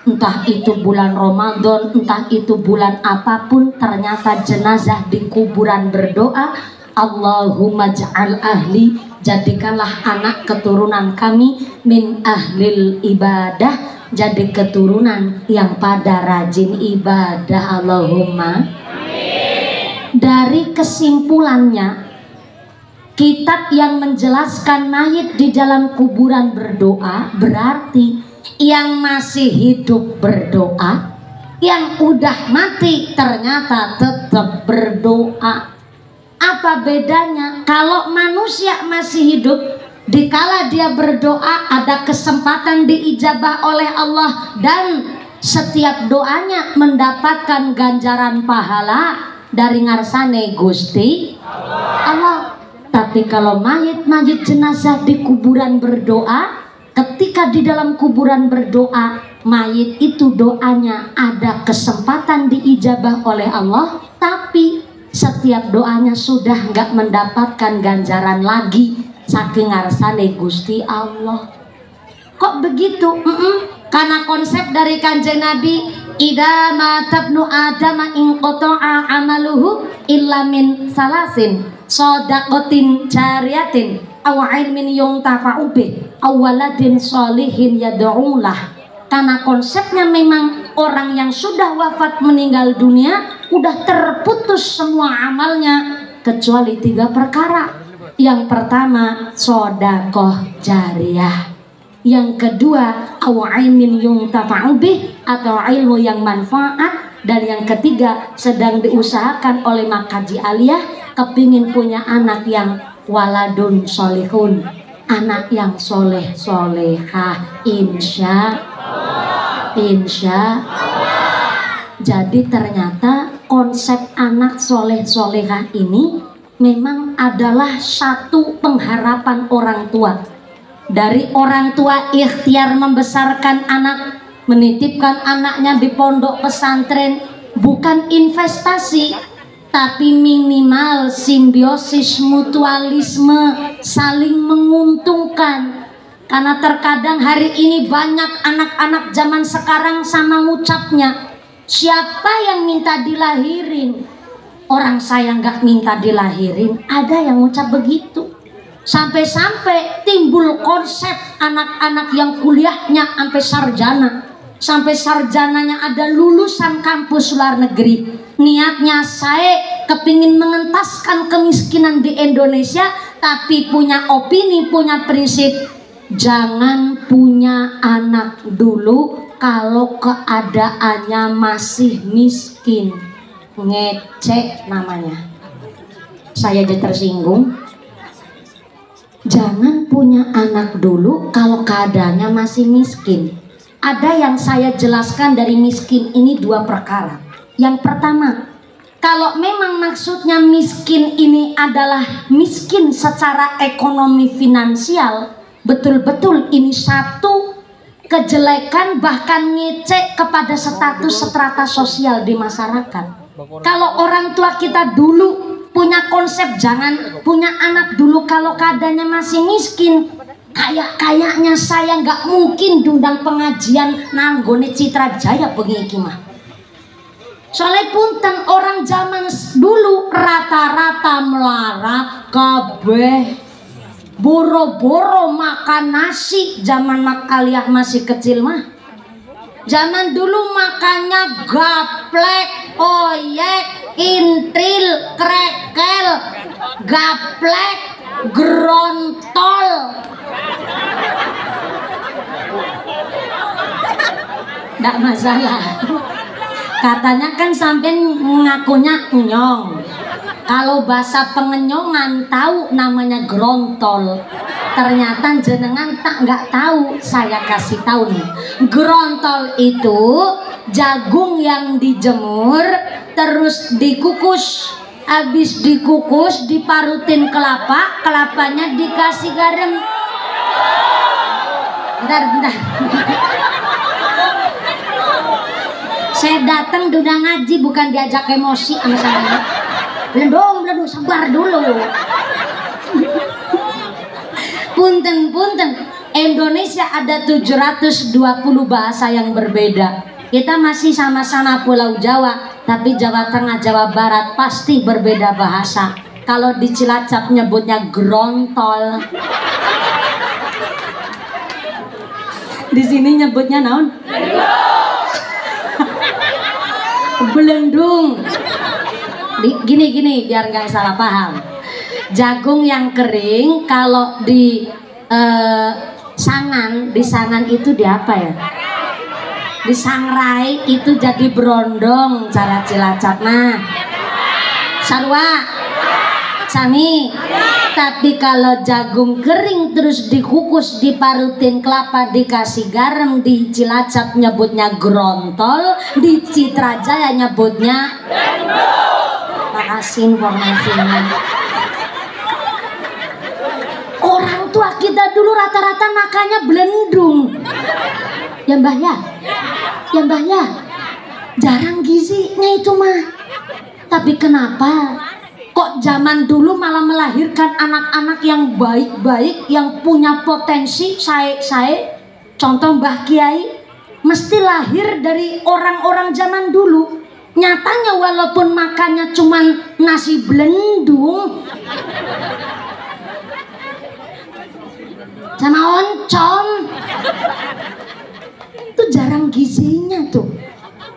Entah itu bulan Ramadan, entah itu bulan apapun, ternyata jenazah di kuburan berdoa, Allahumma ja'al ahli, jadikanlah anak keturunan kami min ahlil ibadah, jadi keturunan yang pada rajin ibadah. Allahumma. Dari kesimpulannya, kitab yang menjelaskan mayit di dalam kuburan berdoa berarti yang masih hidup berdoa, yang udah mati ternyata tetap berdoa. Apa bedanya? Kalau manusia masih hidup, dikala dia berdoa ada kesempatan diijabah oleh Allah dan setiap doanya mendapatkan ganjaran pahala dari ngarsane Gusti Allah. Tapi kalau mayit-mayit jenazah di kuburan berdoa, ketika di dalam kuburan berdoa, mayit itu doanya ada kesempatan diijabah oleh Allah, tapi setiap doanya sudah nggak mendapatkan ganjaran lagi saking ngarsane Gusti Allah. Kok begitu? Karena konsep dari Kanjeng Nabi, idza matabnu adama in qata'a amaluhu illa min salasin, shadaqatin jariyatin aw ilmin yuntafa'u bih aw waladin sholihin yad'u lah. Karena konsepnya memang orang yang sudah wafat meninggal dunia udah terputus semua amalnya kecuali 3 perkara. Yang pertama sedekah jariyah, yang kedua aw ilmin yuntafa'u bih atau ilmu yang manfaat, dan yang ketiga sedang diusahakan oleh makaji aliyah kepingin punya anak yang waladun solihun, anak yang soleh solehah, insya. Jadi ternyata konsep anak soleh solehah ini memang adalah satu pengharapan orang tua. Dari orang tua ikhtiar membesarkan anak, menitipkan anaknya di pondok pesantren, bukan investasi, tapi minimal simbiosis mutualisme, saling menguntungkan. Karena terkadang hari ini banyak anak-anak zaman sekarang sama ngucapnya, siapa yang minta dilahirin? Orang saya nggak minta dilahirin. Ada yang ngucap begitu. Sampai-sampai timbul konsep anak-anak yang kuliahnya sampai sarjana, sampai sarjananya ada lulusan kampus luar negeri. Niatnya saya kepingin mengentaskan kemiskinan di Indonesia, tapi punya opini, punya prinsip, jangan punya anak dulu kalau keadaannya masih miskin. Ngecek namanya. Saya aja tersinggung. Jangan punya anak dulu kalau keadaannya masih miskin. Ada yang saya jelaskan dari miskin ini 2 perkara. Yang pertama, kalau memang maksudnya miskin ini adalah miskin secara ekonomi finansial, betul-betul ini satu kejelekan, bahkan ngecek kepada status strata sosial di masyarakat. Kalau orang tua kita dulu punya konsep jangan punya anak dulu kalau keadaannya masih miskin. Kayaknya saya nggak mungkin diundang pengajian nanggone Citra Jaya begini mah. Soalnya punten orang zaman dulu rata-rata melarat kabeh, boro-boro makan nasi. Zaman makaliah masih kecil mah, zaman dulu makannya gaplek, oyek, intril, krekel, gaplek, gerontol. Nggak masalah. Katanya kan sampai ngakunya nyong. Kalau bahasa pengenyongan tahu namanya gerontol. Ternyata jenengan nggak tahu. Saya kasih tahu nih. Gerontol itu jagung yang dijemur terus dikukus. Habis dikukus diparutin kelapa, kelapanya dikasih garam. Bentar. Saya datang udah ngaji bukan diajak emosi sama saya. Belum sabar dulu. Punten. Indonesia ada 720 bahasa yang berbeda. Kita masih sama-sama Pulau Jawa, tapi Jawa Tengah, Jawa Barat pasti berbeda bahasa. Kalau di Cilacap nyebutnya gerontol. Di sini nyebutnya naon? Belendung. Gini biar nggak salah paham. Jagung yang kering kalau di sangan itu di apa ya? Disangrai itu jadi berondong cara Cilacap mah. Sarwa sami. Tapi kalau jagung kering terus dikukus diparutin kelapa dikasih garam, di Cilacap nyebutnya gerontol, di Citra Jaya nyebutnya makasih informasinya. Orang tua kita dulu rata-rata makannya belendung. Ya mbah ya, jarang gizinya itu mah. Tapi kenapa kok zaman dulu malah melahirkan anak-anak yang baik-baik, yang punya potensi? Saya contoh Mbah Kiai mesti lahir dari orang-orang zaman dulu. Nyatanya walaupun makannya cuman nasi belendung sama oncom, itu jarang gizinya tuh.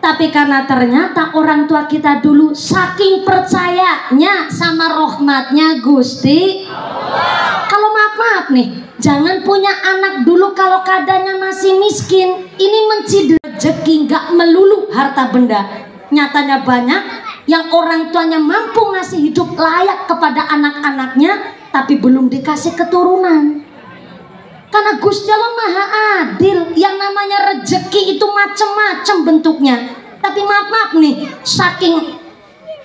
Tapi karena ternyata orang tua kita dulu saking percayanya sama rahmatnya Gusti Allah. Kalau maaf nih, jangan punya anak dulu kalau keadaannya masih miskin. Ini mencederai rezeki, nggak melulu harta benda. Nyatanya banyak yang orang tuanya mampu ngasih hidup layak kepada anak-anaknya, tapi belum dikasih keturunan. Karena Gusti Allah Maha Adil. Yang namanya rezeki itu macam-macam bentuknya. Tapi maaf nih, saking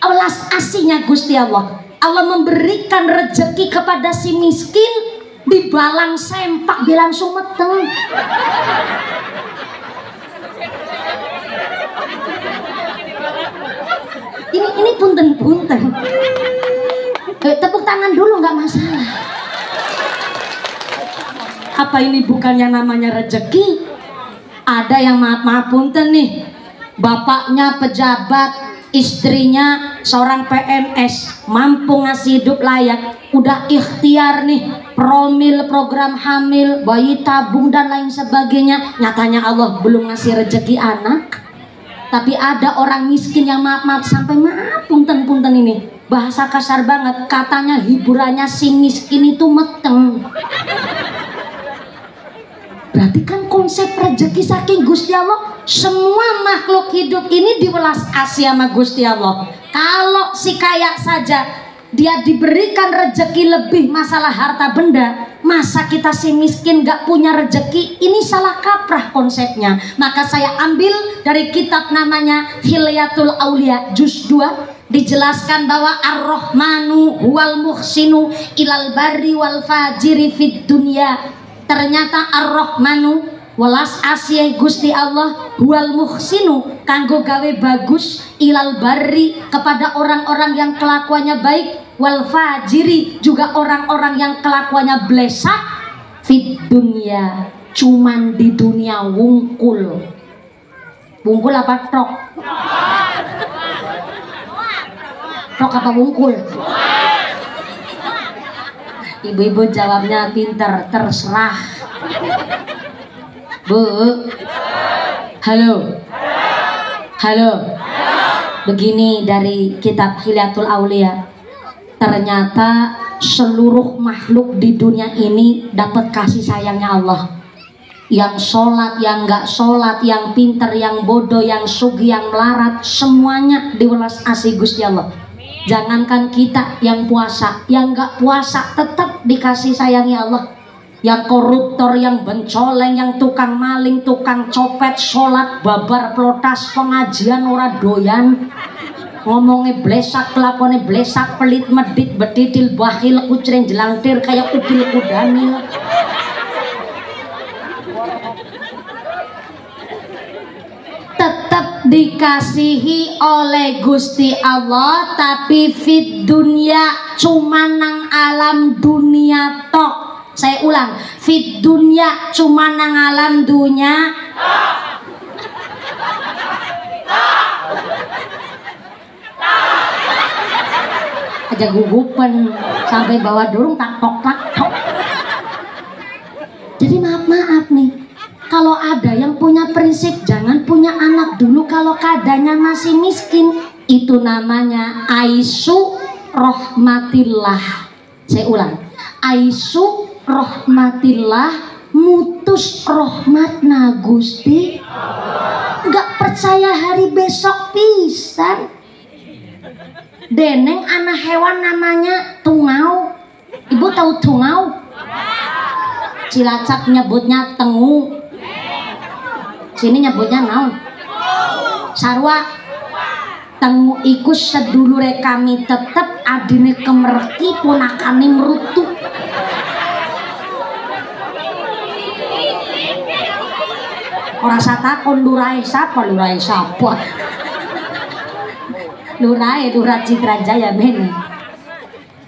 welas asihnya Gusti Allah, Allah memberikan rezeki kepada si miskin, dibalang sempak dia langsung meteng. Ini punten. Tepuk tangan dulu nggak masalah. Apa ini bukan yang namanya rezeki? Ada yang maaf punten nih, bapaknya pejabat, istrinya seorang PNS, mampu ngasih hidup layak, udah ikhtiar nih, promil, program hamil, bayi tabung dan lain sebagainya. Nyatanya Allah belum ngasih rezeki anak. Tapi ada orang miskin yang maaf sampai maaf punten ini, bahasa kasar banget, katanya hiburannya si miskin itu meteng. Berarti kan konsep rezeki saking Gusti Allah, semua makhluk hidup ini diwelas asih sama Gusti Allah. Kalau si kaya saja dia diberikan rezeki lebih masalah harta benda, masa kita si miskin gak punya rezeki? Ini salah kaprah konsepnya. Maka saya ambil dari kitab namanya Hilyatul Aulia juz 2, dijelaskan bahwa Ar-Rahmanu huwal muhsinu ilal barri wal fajiri fid dunya. Ternyata Ar-Rahmanu welas asih Gusti Allah huwal muhsinu kanggo gawe bagus ilal barri kepada orang-orang yang kelakuannya baik, wal fajiri juga orang-orang yang kelakuannya blesak, fit dunya cuman di dunia wungkul. Wungkul apa tok? Tok apa wungkul? Ibu-ibu jawabnya pinter, terserah. Bu, halo, halo. Begini dari kitab Hilyatul Aulia, ternyata seluruh makhluk di dunia ini dapat kasih sayangnya Allah. Yang sholat, yang nggak sholat, yang pinter, yang bodoh, yang sugi, yang melarat, semuanya diwelas asih Gusti Allah. Jangankan kita yang puasa, yang nggak puasa tetap dikasih sayangnya Allah. Yang koruptor, yang bencoleng, yang tukang maling, tukang copet, sholat, babar, plotas, pengajian ora doyan, ngomongnya blesak, kelakuannya blesak, pelit, medit, betitil, bakhil, kucring, jelangtir kayak upil kudanil. Tetap dikasihi oleh Gusti Allah, tapi fit dunia cuma nang alam dunia tok. Saya ulang, fit dunia cuma nang alam dunia. Aja gugupan sampai bawa durung tak tok tak tok. Jadi maaf nih, kalau ada yang punya prinsip jangan punya anak dulu kalau keadaannya masih miskin, itu namanya aisu rahmatillah. Saya ulang, aisu rahmatillah, mutus rahmatna Gusti. Nggak percaya hari besok pisan. Deneng anak hewan namanya tungau. Ibu tahu tungau? Cilacap nyebutnya tengu. Sini nyebutnya naon? Sarwa. Tengu iku sedulure kami tetep adine kemerki punakane merutu. Orang satakon lurai sapa, lurai sapa. Lurai Lurah Citra Jaya Bene.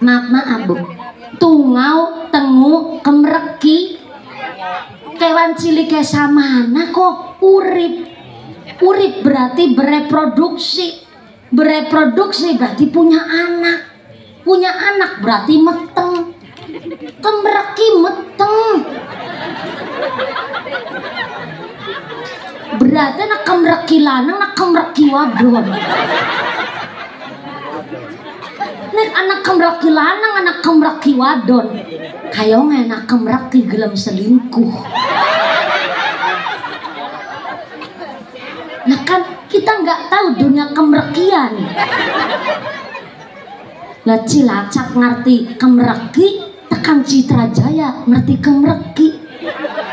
Maaf Bu. Tungau, tengu, kemerki, kewan cilik samana kok urip. Urip berarti bereproduksi. Bereproduksi berarti punya anak. Punya anak berarti meteng. Kemerki meteng. Berarti nak kemerki lanang, nak kemerki wadon. Nek anak kemerki lanang, anak kemerki wadon. Kayong enak kemerki gelem selingkuh. Nah kan kita nggak tahu dunia kemerkian. Lah Cilacap ngerti kemerki, tekan Citra Jaya ngerti kemerki.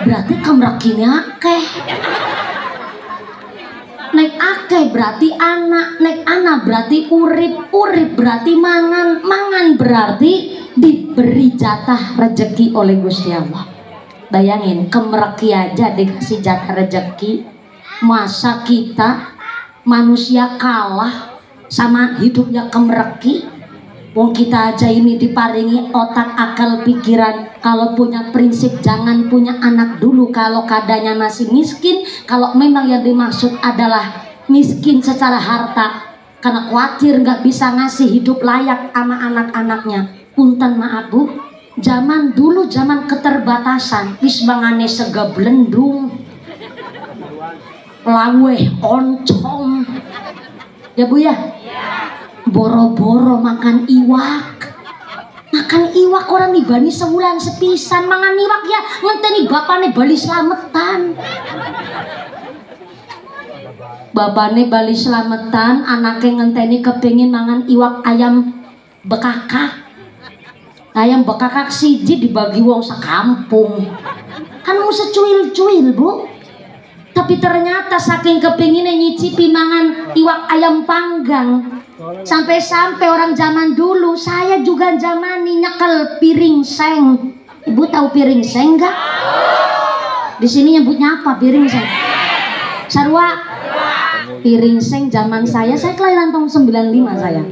Berarti kemerkinya akeh. Nek akeh berarti anak, nek anak berarti urip, urip berarti mangan, mangan berarti diberi jatah rezeki oleh Gusti Allah. Bayangin, kemerki aja dikasih jatah rezeki, masa kita manusia kalah sama hidupnya kemerki? Wong kita aja ini diparingi otak, akal, pikiran. Kalau punya prinsip jangan punya anak dulu kalau keadaannya masih miskin. Kalau memang yang dimaksud adalah miskin secara harta, karena khawatir nggak bisa ngasih hidup layak sama anak-anaknya. Punten maaf Bu, zaman dulu zaman keterbatasan, wis bangane sega blendung, laweh oncom, ya Bu ya. Boro-boro makan iwak. Makan iwak orang dibani sebulan sepisan. Mangan iwak ya ngenteni bapane bali slametan. Bapane bali slametan, anaknya ngenteni kepengin mangan iwak ayam bekakak. Ayam bekakak siji dibagi wong sekampung. Kan mau secuil-cuil Bu. Tapi ternyata saking kepinginnya nyicipi mangan iwak ayam panggang, sampai-sampai orang zaman dulu, saya juga zamani nyekel piring seng. Ibu tahu piring seng gak? Di sini nyebutnya apa piring seng? Sarwa. Piring seng zaman saya kelahiran tahun 95 saya.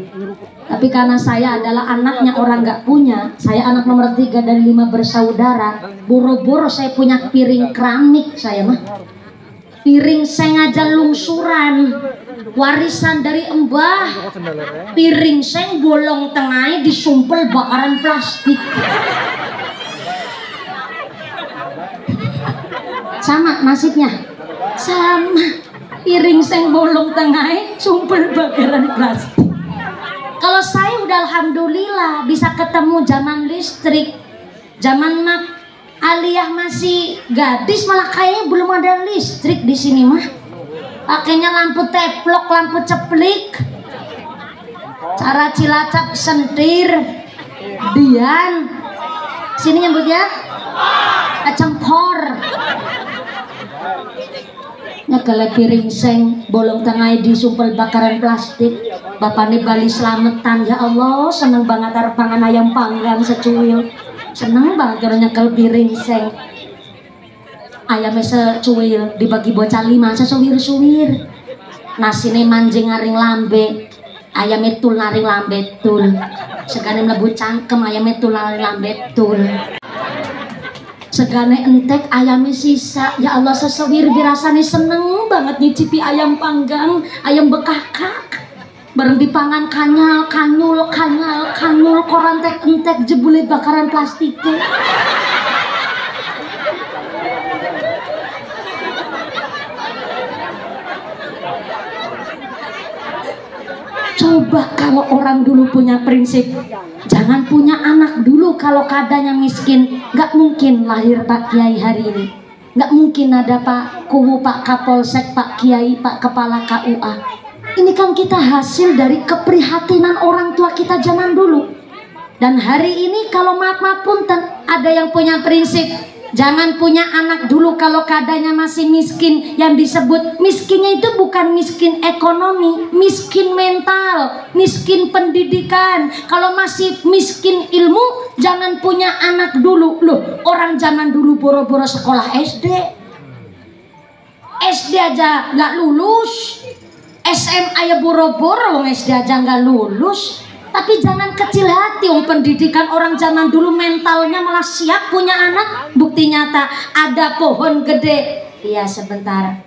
Tapi karena saya adalah anaknya orang nggak punya, saya anak nomor 3 dan 5 bersaudara. Boro-boro saya punya piring keramik saya mah. Piring seng aja lungsuran, warisan dari embah. Piring seng bolong tengahnya disumpel bakaran plastik. Sama nasibnya, sama. Piring seng bolong tengahnya sumpel bakaran plastik. Kalau saya udah alhamdulillah bisa ketemu zaman listrik, zaman mak Aliyah masih gadis malah kayaknya belum ada listrik di sini mah. Pakainya lampu teplok, lampu ceplik. Cara Cilacap sentir, dian. Sini nyebutnya cempor. Nyekele piring seng bolong tengah disumpel bakaran plastik. Bapaknya Bali Slametan, ya Allah seneng banget arpangan ayam panggang secuil. Seneng banget kalau nyekel piring seng. Ayamnya secuil dibagi bocah 5 sesuwir-suwir. Nasine manjing ngaring lambe, ayamnya tul naring lambe tul. Segane mlebu cangkem ayamnya tul naring lambe tul. Segane entek ayamnya sisa. Ya Allah sesewir dirasani seneng banget nyicipi ayam panggang, ayam bekakak. Bareng dipangan kanyal, kanyul, korantek entek jebule bakaran plastiknya. Coba kalau orang dulu punya prinsip, jangan punya anak dulu kalau keadaannya miskin. Gak mungkin lahir Pak Kiai hari ini. Gak mungkin ada Pak Kuwu, Pak Kapolsek, Pak Kiai, Pak Kepala KUA. Ini kan kita hasil dari keprihatinan orang tua kita zaman dulu. Dan hari ini kalau maaf punten, ada yang punya prinsip, jangan punya anak dulu kalau keadaannya masih miskin. Yang disebut miskinnya itu bukan miskin ekonomi, miskin mental, miskin pendidikan. Kalau masih miskin ilmu, jangan punya anak dulu. Loh, orang zaman dulu boro-boro sekolah SD aja nggak lulus, SMA ya boro-boro, wong SD aja nggak lulus. Tapi jangan kecil hati, pendidikan orang zaman dulu mentalnya malah siap punya anak. Bukti nyata, ada pohon gede. Iya sebentar,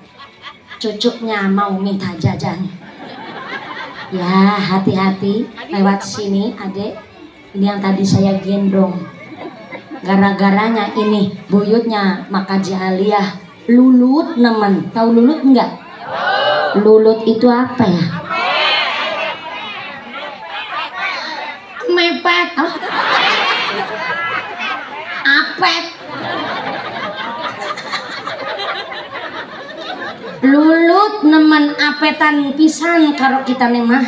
cucunya mau minta jajan. Ya hati-hati lewat sini adek. Ini yang tadi saya gendong. Gara-garanya ini buyutnya Makaji Aliyah Lulut nemen. Tahu Lulut enggak? Lulut itu apa ya? Mepet. Apet. Lulut nemen apetan pisan karo kita nih mah.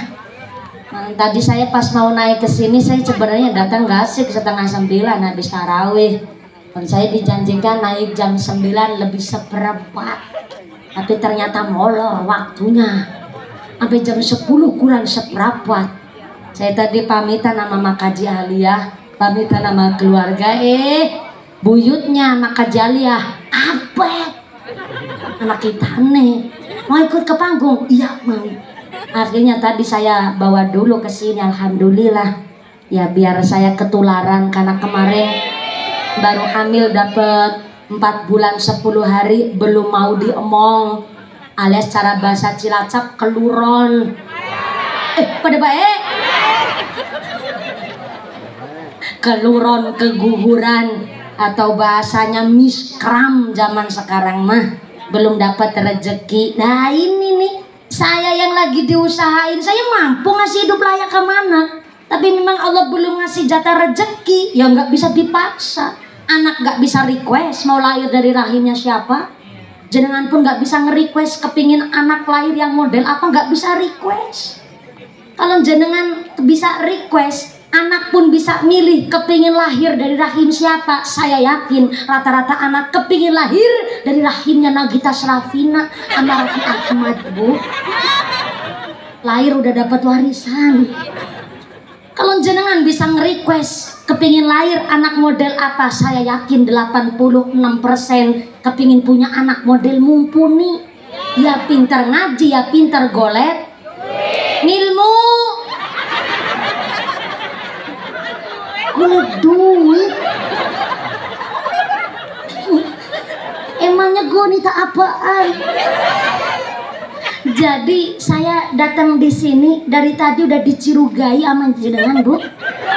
Nah, tadi saya pas mau naik ke sini saya sebenarnya datang gak asik 8:30 habis tarawih. Dan saya dijanjikan naik jam 9 lebih seperempat. Tapi ternyata molor waktunya. Sampai jam 10 kurang seperempat. Saya tadi pamitan sama Makaji Aliyah, pamitan sama keluarga. Buyutnya Makaji Aliyah, apet. Anak kita nih mau ikut ke panggung? Iya mau. Akhirnya tadi saya bawa dulu ke sini, alhamdulillah. Ya biar saya ketularan karena kemarin baru hamil dapat 4 bulan 10 hari belum mau diemong, alias cara bahasa Cilacap keluron. Pada baik. Keluron, keguguran, atau bahasanya miskram zaman sekarang mah, belum dapat rezeki. Nah ini nih saya yang lagi diusahain, saya mampu ngasih hidup layak kemana, tapi memang Allah belum ngasih jatah rezeki, ya nggak bisa dipaksa. Anak nggak bisa request mau lahir dari rahimnya siapa, jenengan pun nggak bisa nge-request kepingin anak lahir yang model apa, nggak bisa request. Kalau jenengan bisa request, anak pun bisa milih kepingin lahir dari rahim siapa. Saya yakin rata-rata anak kepingin lahir dari rahimnya Nagita Sravina sama Raffi Ahmad, Bu. Lahir udah dapat warisan. Kalau jenengan bisa nge-request Kepingin lahir anak model apa? Saya yakin 86% kepingin punya anak model mumpuni. Ya pintar ngaji, ya pintar golet ngilmu, golet duit. Emangnya gue nih tak apaan? Jadi saya datang di sini dari tadi udah dicurigai sama jenengan, Bu.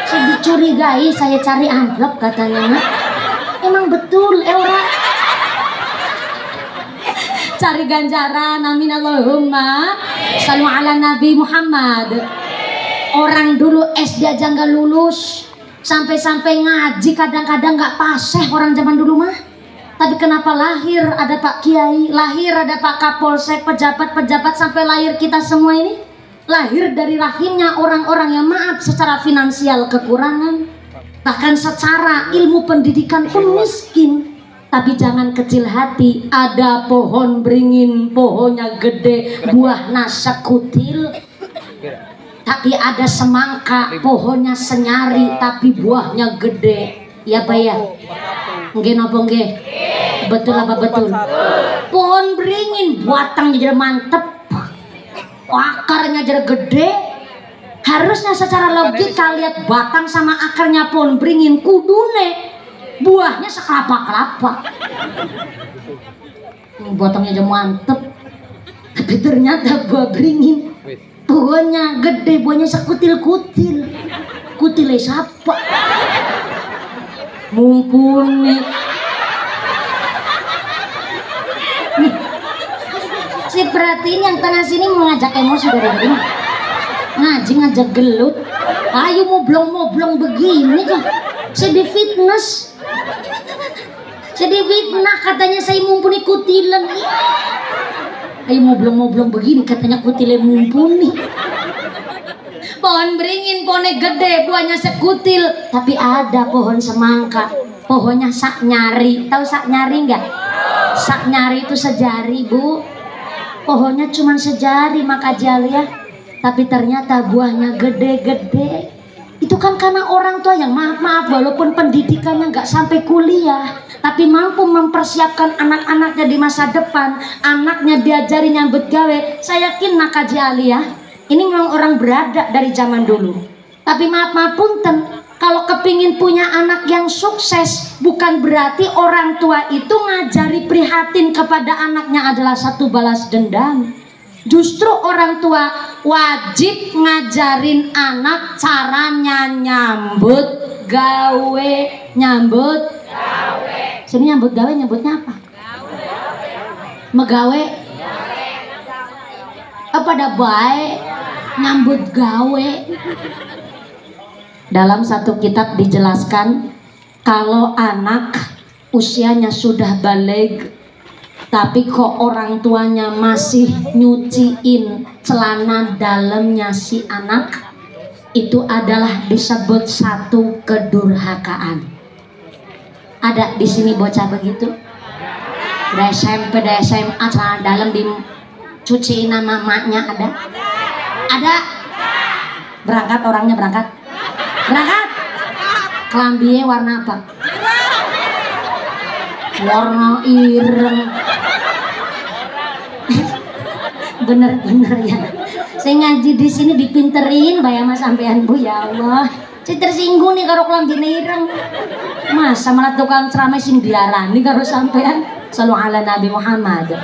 Saya dicurigai, saya cari amplop katanya. Emang betul, ora. Cari ganjaran, amin Allahumma. Sallu ala Nabi Muhammad. Orang dulu SD aja nggak lulus, sampai-sampai ngaji kadang-kadang nggak paseh orang zaman dulu mah. Tapi kenapa lahir ada Pak Kiai, lahir ada Pak Kapolsek, pejabat-pejabat, sampai lahir kita semua ini lahir dari rahimnya orang-orang yang maaf secara finansial kekurangan, bahkan secara ilmu pendidikan pun miskin. Tapi jangan kecil hati, ada pohon beringin, pohonnya gede, buahnya sekutil. Tapi ada semangka, pohonnya senyari, tapi buahnya gede. Ya Pak ya? Nggih napa nggih? Betul apa betul? Pohon beringin batangnya jadi mantep, akarnya jadi gede. Harusnya secara logika lihat batang sama akarnya pohon beringin, kudune buahnya sekelapa-kelapa. Batangnya jadi mantep, tapi ternyata buah beringin, pohonnya gede, buahnya sekutil-kutil. Kutilnya siapa? Mumpuni. Si perhatiin yang tengah sini mengajak emosi dari ini. Ngaji ngajak gelut. Ayo moblong-moblong begini kok. Jadi fitness. Jadi fitnah katanya saya mumpuni kutilan. Ayo moblong-moblong begini katanya kutilan mumpuni. Pohon beringin, pohonnya gede, buahnya sekutil. Tapi ada pohon semangka, pohonnya sak nyari. Tahu sak nyari nggak? Sak nyari itu sejari, Bu. Pohonnya cuma sejari maka jalia, tapi ternyata buahnya gede-gede. Itu kan karena orang tua yang maaf-maaf walaupun pendidikannya nggak sampai kuliah, tapi mampu mempersiapkan anak-anaknya di masa depan. Anaknya diajari nyambut gawe. Saya yakin Nakaji Aliyah ini memang orang berada dari zaman dulu. Tapi maaf punten, kalau kepingin punya anak yang sukses, bukan berarti orang tua itu ngajari prihatin kepada anaknya adalah satu balas dendam. Justru orang tua wajib ngajarin anak caranya nyambut gawe. Nyambut gawe. Sini nyambut gawe, nyambutnya apa? Megawe. Apa ada baik? Nyambut gawe. Dalam satu kitab dijelaskan, kalau anak usianya sudah balik tapi kok orang tuanya masih nyuciin celana dalamnya si anak, itu adalah disebut satu kedurhakaan. Ada di sini bocah begitu? Dari SMP, dari SMA celana dalam dicuciin sama mamanya ada? Ada? Berangkat orangnya berangkat? Berangkat? Kelambinya warna apa? Warna ireng. Bener-bener ya. Saya ngaji di sini dipinterin bayama sampean Bu, ya Allah. Saya tersinggung nih karo kelambinya ireng. Masa malah tukang ceramah sing diarani karo sampean. Sallu ala Nabi Muhammad.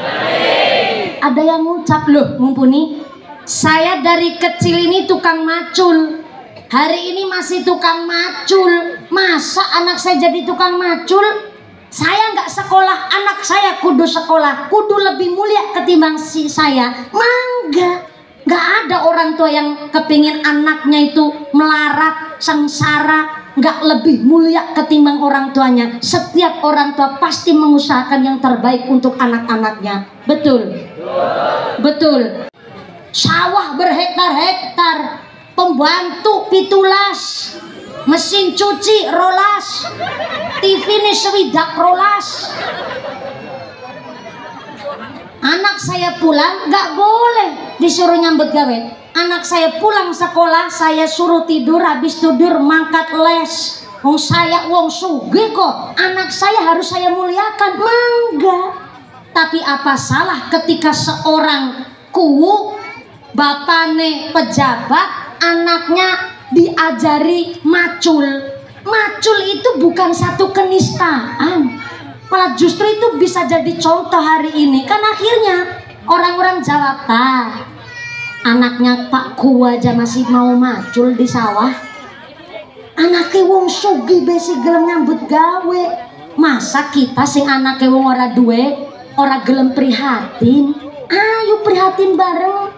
Ada yang ngucap loh, mumpuni. Saya dari kecil ini tukang macul. Hari ini masih tukang macul. Masa anak saya jadi tukang macul? Saya nggak sekolah, anak saya kudu sekolah, kudu lebih mulia ketimbang si saya. Mangga, nggak ada orang tua yang kepingin anaknya itu melarat, sengsara, nggak lebih mulia ketimbang orang tuanya. Setiap orang tua pasti mengusahakan yang terbaik untuk anak-anaknya. Betul, betul. Sawah berhektar-hektar, pembantu pitulas, mesin cuci rolas, TV ini sewidak rolas. Anak saya pulang nggak boleh disuruh nyambut gawe. Anak saya pulang sekolah saya suruh tidur, habis tidur mangkat les. Oh saya wong sugih kok, anak saya harus saya muliakan. Mangga. Tapi apa salah ketika seorang kuwu bapane pejabat, anaknya diajari macul. Macul itu bukan satu kenistaan, malah justru itu bisa jadi contoh hari ini. Kan akhirnya orang-orang Jawa, anaknya Pak Ku aja masih mau macul di sawah. Anaknya wong sugih besi gelem nyambut gawe. Masa kita sing anaknya wong ora duwe, ora gelem prihatin? Ayo prihatin bareng.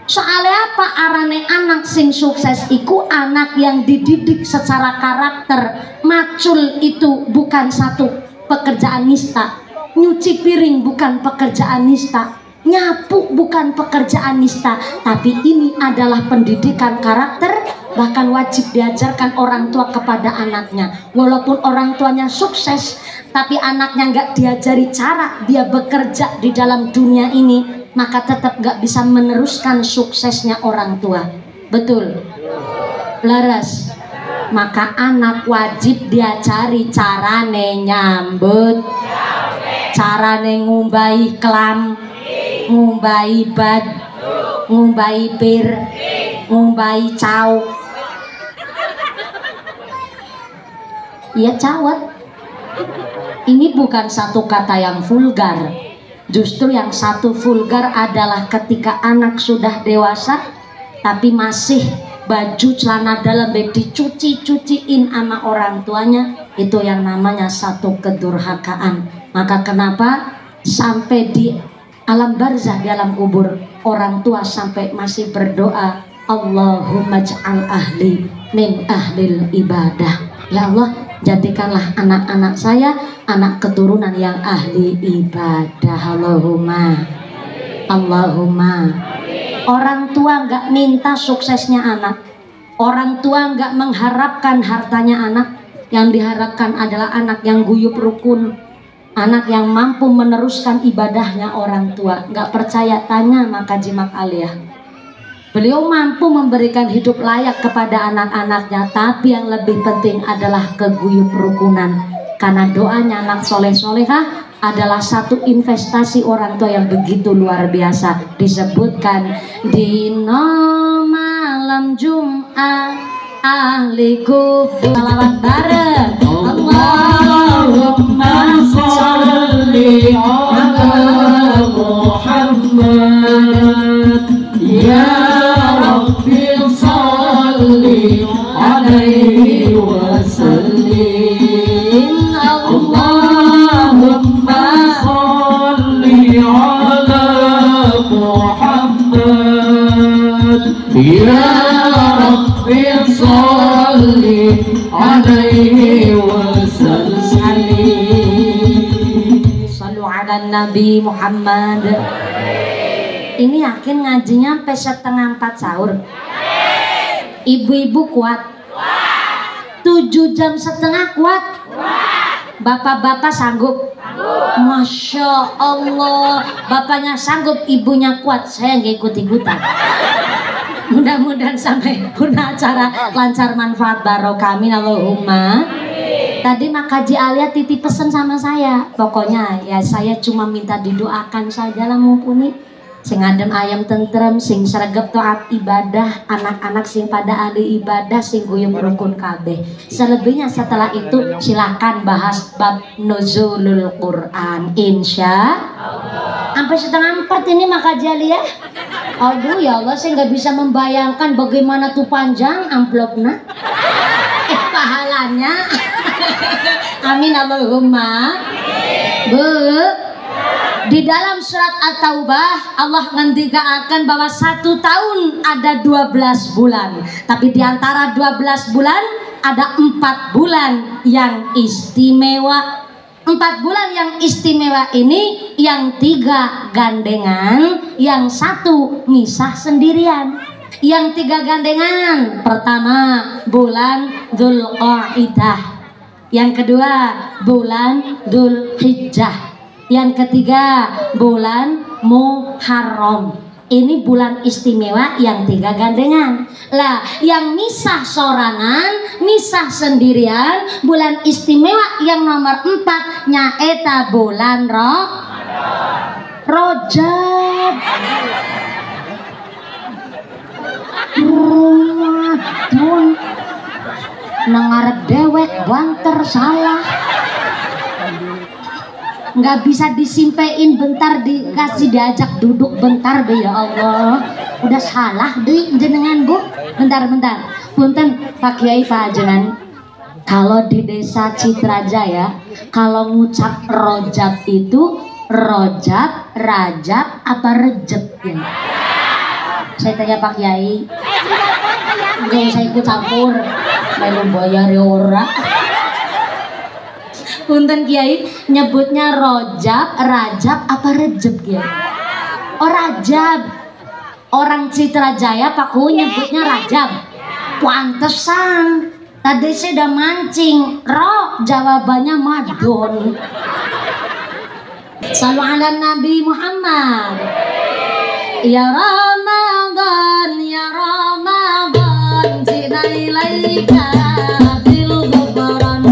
Soalnya apa? Arane anak sing sukses iku anak yang dididik secara karakter. Macul itu bukan satu pekerjaan nista, nyuci piring bukan pekerjaan nista, nyapu bukan pekerjaan nista, tapi ini adalah pendidikan karakter. Bahkan wajib diajarkan orang tua kepada anaknya. Walaupun orang tuanya sukses, tapi anaknya nggak diajari cara dia bekerja di dalam dunia ini, maka tetap nggak bisa meneruskan suksesnya orang tua. Betul? Laras. Maka anak wajib diajari carane nyambut, carane ngumbahi kelam, ngumbahi bad, ngumbahi pir, ngumbahi cau. Iya cawat. Ini bukan satu kata yang vulgar. Justru yang satu vulgar adalah ketika anak sudah dewasa tapi masih baju celana dalam dicuci-cuciin sama orang tuanya, itu yang namanya satu kedurhakaan. Maka kenapa sampai di alam barzah, di alam kubur, orang tua sampai masih berdoa, Allahumma ja'al ahli min ahlil ibadah. Ya Allah, jadikanlah anak-anak saya anak keturunan yang ahli ibadah. Allahumma, Allahumma. Orang tua nggak minta suksesnya anak, orang tua nggak mengharapkan hartanya anak. Yang diharapkan adalah anak yang guyup rukun, anak yang mampu meneruskan ibadahnya orang tua. Nggak percaya, tanya maka Jimak Aliyah. Beliau mampu memberikan hidup layak kepada anak-anaknya, tapi yang lebih penting adalah keguyup rukunan. Karena doanya anak soleh-solehah adalah satu investasi orang tua yang begitu luar biasa. Disebutkan di malam Jumat ahli kubur. Salawat bareng. Allahumma sholli ala Muhammad ya Rabbi sholli alaihi wasallim. Allahumma sholli ala Muhammad ya Rabbi sholli alaihi wasallim. Sallu ala Nabi Muhammad. Ini yakin ngajinya sampai setengah 4 sahur? Ibu-ibu kuat? 7 jam setengah kuat? Bapak-bapak sanggup? Masya Allah, bapaknya sanggup, ibunya kuat, saya nggak ikut-ikutan. Mudah-mudahan sampai punya acara lancar, manfaat, barokah, amin Allahumma. Tadi Makaji Alia titip pesan sama saya, pokoknya ya saya cuma minta didoakan saja lah, mumpuni sing adem ayam tentrem, sing sregep taat ibadah, anak-anak sing pada ahli ibadah, sing guyub rukun kabeh. Selebihnya setelah itu silahkan bahas bab nuzulul Quran, insya Allah. Sampai setengah 4 ini Makaji Alia. Aduh ya Allah, saya nggak bisa membayangkan bagaimana tuh panjang amplopnya, pahalanya. Amin Allahumma. Bu, di dalam surat At-Taubah Allah ngendikakan bahwa 1 tahun ada 12 bulan, tapi di antara 12 bulan ada 4 bulan yang istimewa. 4 bulan yang istimewa ini yang 3 gandengan, yang 1 misah sendirian. Yang 3 gandengan, pertama bulan Dzulqa'dah, yang kedua bulan Dzulhijjah, yang ketiga bulan Muharram. Ini bulan istimewa yang 3 gandengan. Lah, yang misah sorangan, misah sendirian, bulan istimewa yang nomor 4 nyaeta bulan Rajab. Ramadan nangarep dewek banter salah. Nggak bisa disimpein bentar, dikasih diajak duduk bentar be, ya Allah, udah salah deh jenengan Bu. Bentar punten Pak Kiai Pak Ajengan, kalau di desa Citrajaya kalau ngucap Rojab itu Rojab, Rajab apa Rejeb ya? Saya tanya Pak Kiai, nggak usah ikut campur, melu bayar ora. Punten Kiai, nyebutnya Rojab, Rajab apa Rejeb ya? Oh Rajab. Orang Citrajaya Pak Ku nyebutnya Rajab. Pantesan. Tadi saya udah mancing. Jawabannya Madon. Sallu ala Nabi Muhammad. Ya Ramadan, ya Ramadan, zina ilaika bil ghufran.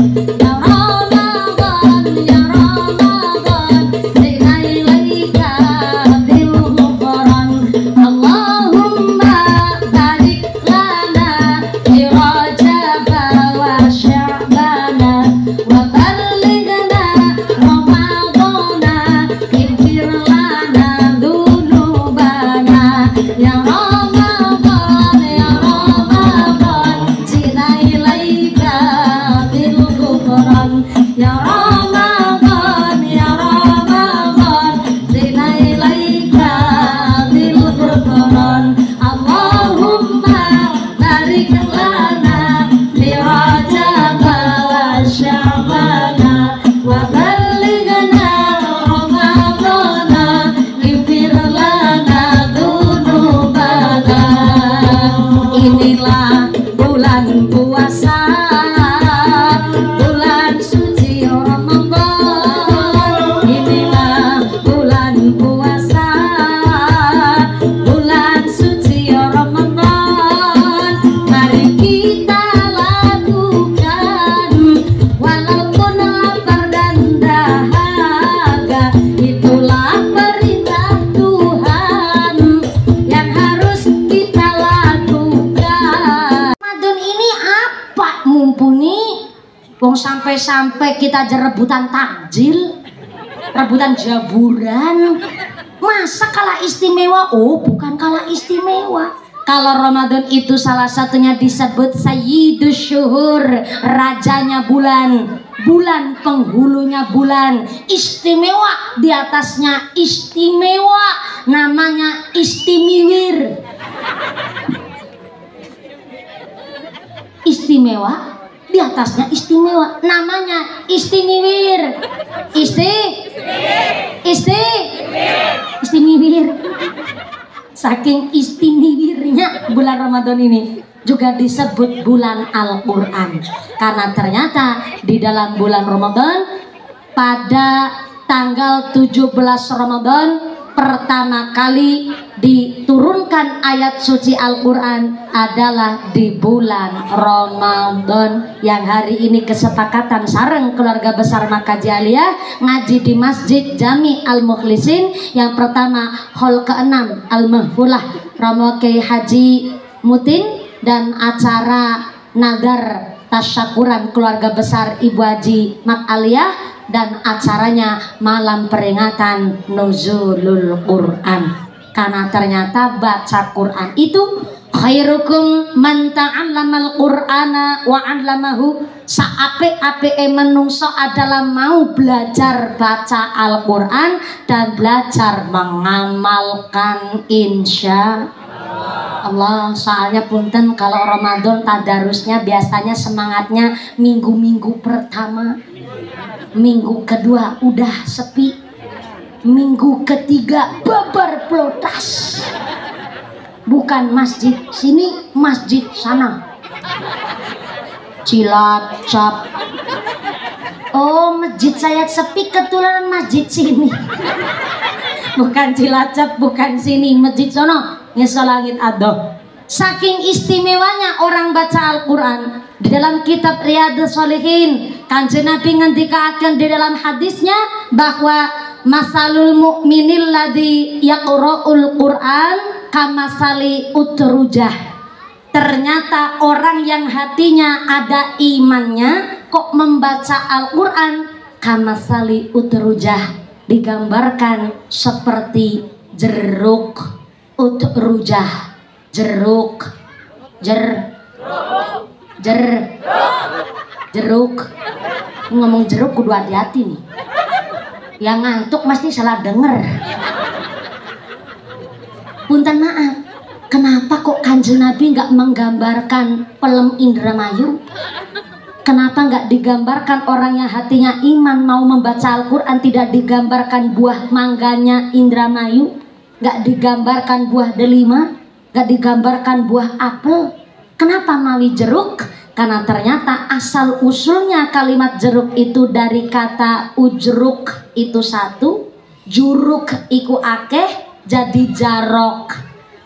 Sampai kita aja rebutan takjil, rebutan jaburan, masa kalah istimewa? Oh bukan kalah istimewa. Kalau Ramadan itu salah satunya disebut Sayyidus Syuhur, rajanya bulan, bulan penghulunya bulan, istimewa di atasnya istimewa, namanya Istimiwir. Istimewa di atasnya istimewa, namanya Istimiwir. Istimiwir. Saking istimiwirnya bulan Ramadan ini juga disebut bulan Al-Quran, karena ternyata di dalam bulan Ramadan pada tanggal 17 Ramadan pertama kali diturunkan ayat suci Al-Quran adalah di bulan Ramadan, yang hari ini kesepakatan sareng keluarga besar Makaji Aliyah ngaji di Masjid Jami Al-Mukhlisin. Yang pertama hall ke-6 Al-Mahfulah Romo Kiai Haji Mutin, dan acara nagar tasyakuran keluarga besar Ibu Haji Mak Aliyah, dan acaranya malam peringatan Nuzulul Quran. Karena ternyata baca Quran itu khairukum man ta'allamal Qur'ana wa 'allamahu. Saape-ape menungso adalah mau belajar baca Al-Quran dan belajar mengamalkan, insya Allah. Soalnya punten kalau Ramadan tadarusnya biasanya semangatnya minggu-minggu pertama, minggu kedua udah sepi, minggu ketiga babar plotas. Bukan masjid sini, masjid sana, Cilacap. Oh, masjid saya sepi, ketularan masjid sini. bukan Cilacap, bukan sini, masjid sono ngeso langit adoh. Saking istimewanya orang baca Al-Quran. Di dalam kitab Riyadhus Shalihin, Kanjeng Nabi ngendikaken di dalam hadisnya bahwa masalul mu'minil ladzi yaqra'ul Qur'an kamasali utrujah. Ternyata orang yang hatinya ada imannya kok membaca Al-Quran kamasali utrujah, digambarkan seperti jeruk. Utrujah, jeruk, jeruk. Ngomong jeruk kudu hati-hati nih. Yang ngantuk pasti salah denger. Punten maaf, kenapa kok Kanjeng Nabi nggak menggambarkan pelem Indramayu? Kenapa nggak digambarkan orang yang hatinya iman mau membaca Al-Quran, tidak digambarkan buah mangganya Indramayu, nggak digambarkan buah delima, nggak digambarkan buah apel? Kenapa mawi jeruk? Karena ternyata asal usulnya kalimat jeruk itu dari kata ujruk itu satu, juruk iku akeh, jadi jarok.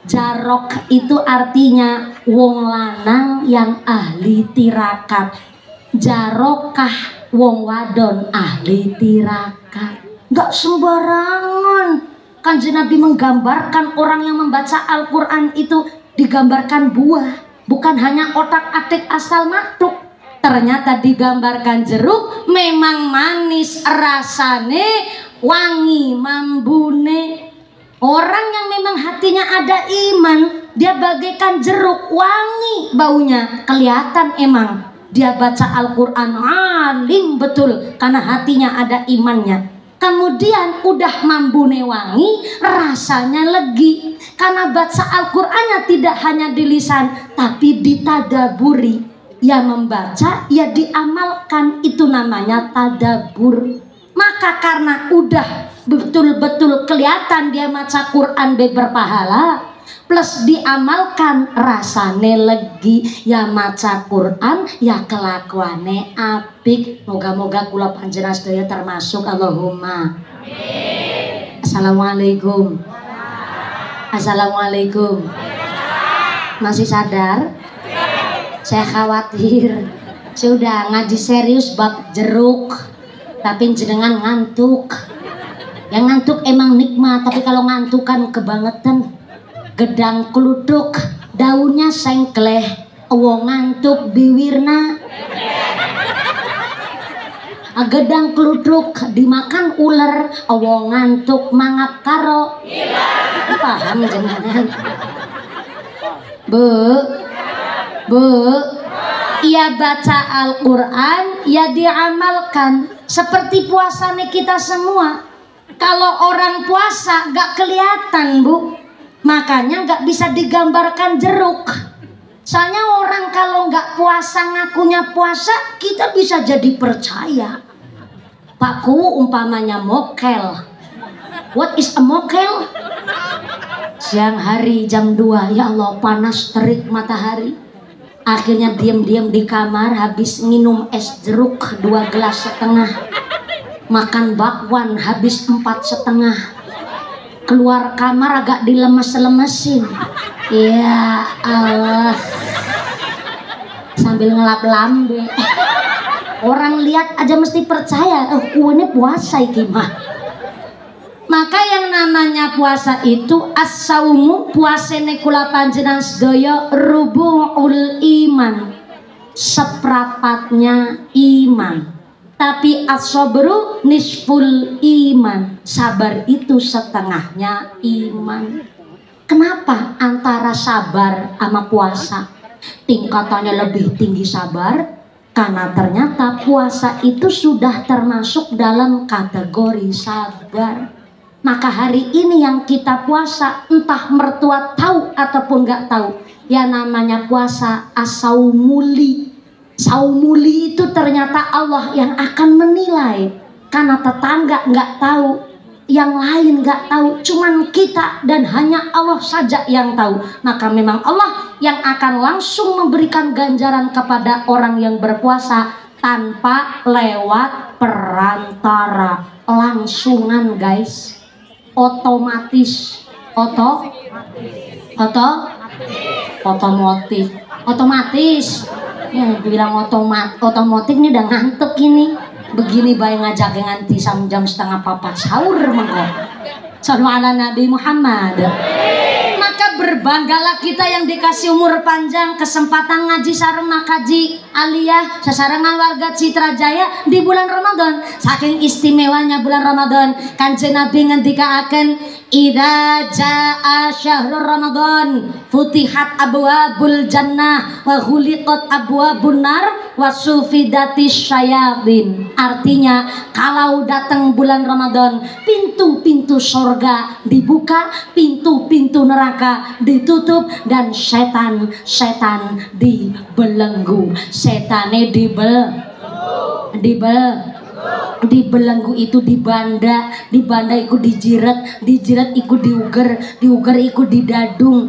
Jarok itu artinya wong lanang yang ahli tirakat. Jarokah wong wadon ahli tirakat. Gak sembarangan Kanjeng Nabi menggambarkan orang yang membaca Al-Quran itu digambarkan buah, bukan hanya otak-atik asal matuk. Ternyata digambarkan jeruk, memang manis rasane, wangi mambune. Orang yang memang hatinya ada iman, dia bagaikan jeruk, wangi baunya, kelihatan emang dia baca Al-Quran alim betul karena hatinya ada imannya. Kemudian udah mambune wangi, rasanya legi karena baca Al-Qur'annya tidak hanya di lisan tapi ditadaburi. Ya membaca, ya diamalkan, itu namanya tadabur. Maka karena udah betul-betul kelihatan dia baca Quran berpahala, plus diamalkan rasane legi, ya maca Quran ya kelakuane apik. Moga-moga kula panjenengan sedaya termasuk. Allahumma amin. Assalamualaikum. Assalamualaikum. Masih sadar? Saya khawatir sudah ngaji serius bab jeruk tapi jenengan ngantuk. Yang ngantuk emang nikmat, tapi kalau ngantuk kan kebangetan. Gedang keluduk daunnya sengkleh, wong ngantuk biwirna. Gedang keluduk dimakan ular, wong ngantuk mangap karo. Paham jenengan? Bu, ia baca Al-Quran, ya diamalkan. Seperti puasanya kita semua. Kalau orang puasa gak kelihatan, Bu. Makanya gak bisa digambarkan jeruk. Soalnya orang kalau gak puasa ngakunya puasa, kita bisa jadi percaya. Pakku umpamanya mokel. What is a mokel? Siang hari jam 2, ya Allah panas terik matahari. Akhirnya diam-diam di kamar habis minum es jeruk 2,5 gelas. Makan bakwan habis 4,5. Keluar kamar agak dilemes-lemesin. Ya Allah, sambil ngelap lambe. Orang lihat aja mesti percaya, oh ini puasa iki mah. Maka yang namanya puasa itu as-saumu, puasane kula panjenengan sedaya rubu'ul iman, seperapatnya iman. Tapi as-sabru nisful iman, sabar itu setengahnya iman. Kenapa antara sabar sama puasa tingkatannya lebih tinggi sabar? Karena ternyata puasa itu sudah termasuk dalam kategori sabar. Maka hari ini yang kita puasa, entah mertua tahu ataupun gak tahu, ya namanya puasa as-saumuli. Saumuli itu ternyata Allah yang akan menilai. Karena tetangga nggak tahu, yang lain nggak tahu, cuman kita dan hanya Allah saja yang tahu. Maka memang Allah yang akan langsung memberikan ganjaran kepada orang yang berpuasa tanpa lewat perantara, langsungan guys. otomatis. Otomatis. Ya, bilang otomotif ini udah ngantuk ini. Begini bayi ngajak nganti jam 3:30 sahur mengko. Sallu ala Nabi Muhammad. Maka berbanggalah kita yang dikasih umur panjang, kesempatan ngaji sareng makaji aliyah sasarangan warga Citra Jaya di bulan Ramadan. Saking istimewanya bulan Ramadan, Kanjeng Nabi ngendikaaken, "Idza jaa syahrul Ramadan, futihat abwabul jannah wa ghuliqat abwabun nar wa sufidatis syayatin." Artinya, kalau datang bulan Ramadan, pintu-pintu surga dibuka, pintu-pintu neraka ditutup, dan setan dibelenggu. Setane dibelenggu itu dibanda iku dijiret iku diuger iku didadung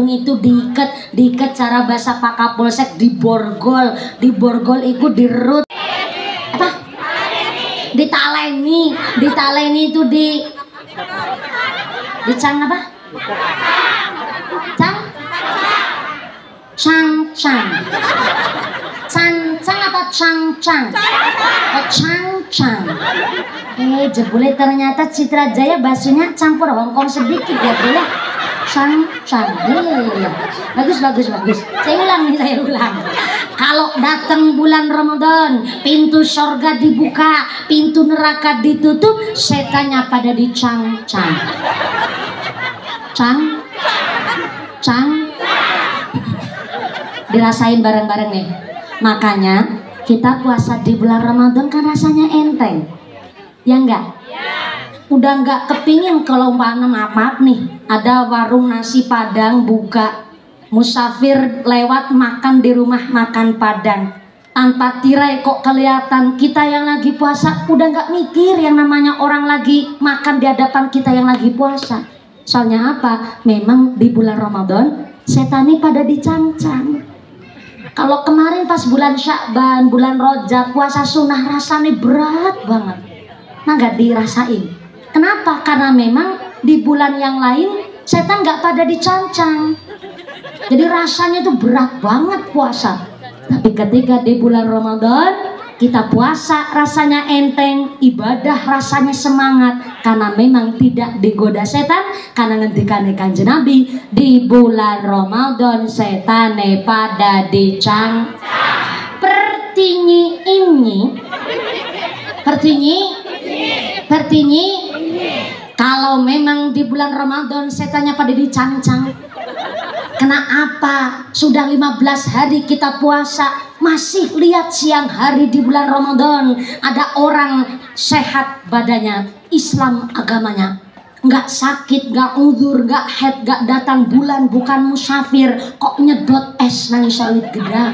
itu diikat cara bahasa Pak Kapolsek diborgol iku dirut apa ditaleni itu dicang apa cang apa cang jebule ternyata Citra Jaya basuhnya campur Hongkong sedikit ya bro ya. Cang iya. Bagus saya ulang. Kalau datang bulan Ramadan, pintu surga dibuka, pintu neraka ditutup, setannya pada dicang dirasain bareng-bareng nih. Makanya kita puasa di bulan Ramadan kan rasanya enteng, ya enggak? Udah enggak kepingin kalau umpama maaf nih, ada warung nasi Padang buka, musafir lewat makan di rumah makan Padang, tanpa tirai kok kelihatan kita yang lagi puasa, udah enggak mikir yang namanya orang lagi makan di hadapan kita yang lagi puasa. Soalnya apa? Memang di bulan Ramadan setani pada dicang-cang. Kalau kemarin pas bulan Sya'ban, bulan Rajab, puasa sunnah rasanya berat banget. Nah gak dirasain. Kenapa? Karena memang di bulan yang lain setan gak pada dicancang. Jadi rasanya itu berat banget puasa. Tapi ketika di bulan Ramadan kita puasa rasanya enteng, ibadah rasanya semangat, karena memang tidak digoda setan. Karena ngendikane Kanjeng Nabi, di bulan Ramadan setane pada dicang. Pertinyi kalau memang di bulan Ramadan setannya pada dicang-cang. Kenapa? Sudah 15 hari kita puasa, masih lihat siang hari di bulan Ramadan ada orang sehat badannya, Islam agamanya, nggak sakit, nggak udur, nggak haid, nggak datang bulan, bukan musafir, kok nyedot es nang salit gedang.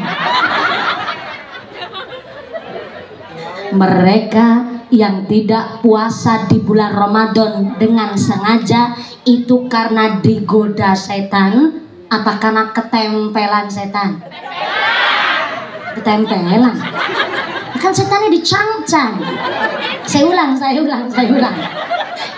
Mereka yang tidak puasa di bulan Ramadan dengan sengaja itu karena digoda setan, apa karena ketempelan setan? Ketempelan. Kan setannya dicang-cang. Saya ulang.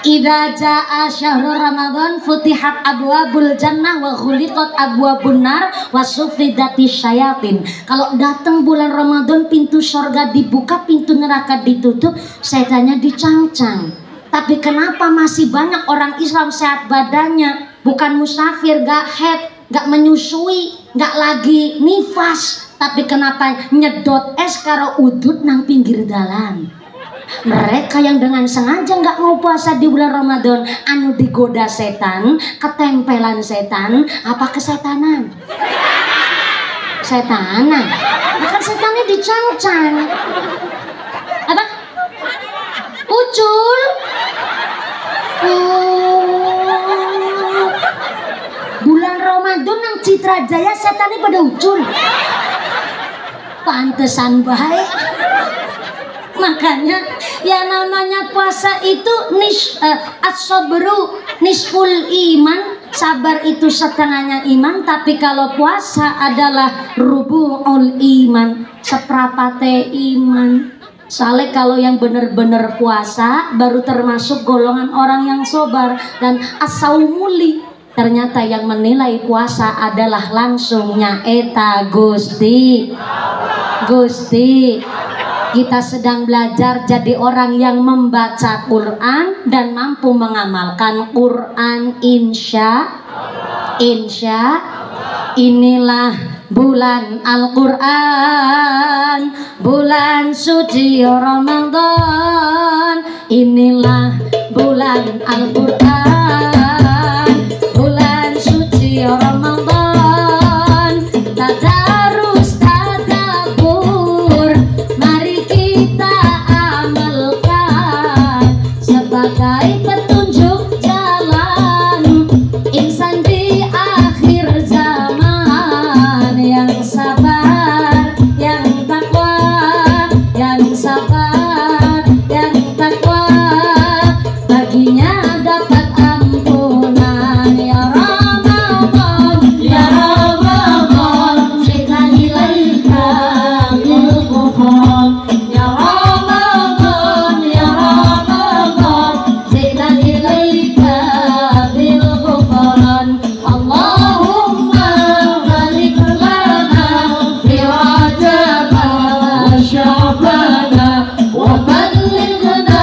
Idza jaa syahrul Ramadan futihat abwabul jannah wa ghuliqat abwabun nar wa sufidatis syayatin. Kalau datang bulan Ramadan pintu surga dibuka, pintu neraka ditutup, setannya dicang-cang. Tapi kenapa masih banyak orang Islam sehat badannya, bukan musafir, gak haid, gak menyusui, gak lagi nifas, tapi kenapa nyedot es karo udut nang pinggir dalan? Mereka yang dengan sengaja nggak mau puasa di bulan Ramadan, anu digoda setan, ketempelan setan, apa kesetanan? Setanan. Bukan setannya dicang-cang. Apa? Ucul. Bulan Ramadan nang Citra Jaya setannya pada ucul. Pantesan baik. Makanya yang namanya puasa itu as-sabru nisful iman, sabar itu setengahnya iman. Tapi kalau puasa adalah rubu'ul iman, seperapate iman. Soalnya kalau yang bener-bener puasa baru termasuk golongan orang yang sobar. Dan asaumuli, ternyata yang menilai puasa adalah langsungnya eta Gusti. Gusti, kita sedang belajar jadi orang yang membaca Quran dan mampu mengamalkan Quran. Insya inilah bulan Al-Quran, bulan suci Ramadan. Inilah bulan Al-Quran, bulan suci Ramadan. Tadarus tadabbur, mari kita amalkan sebagai petunjuk jalan insan di akhir zaman. Yang sabar, yang takwa, yang sabar, yang takwa, baginya dapat ampunan. Ya Ramadan, ya Ramadan, kita ilaika bil ghufran. Ya Ramadan, ya Ramadan, kita ilaika bil ghufran. Allahumma barik lana fi Rajab wa Sya'ban wa ballighna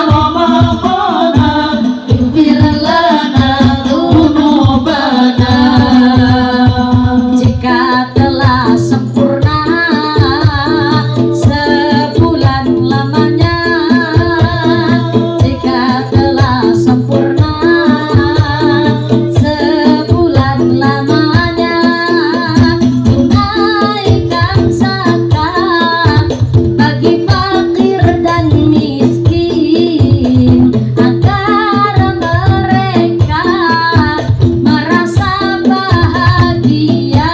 Ramadan, ighfir lana dzunubana. Jika telah sempurna sebulan lamanya, jika telah sempurna sebulan lamanya, tunaikan zakat bagi fakir dan miskin agar mereka merasa bahagia.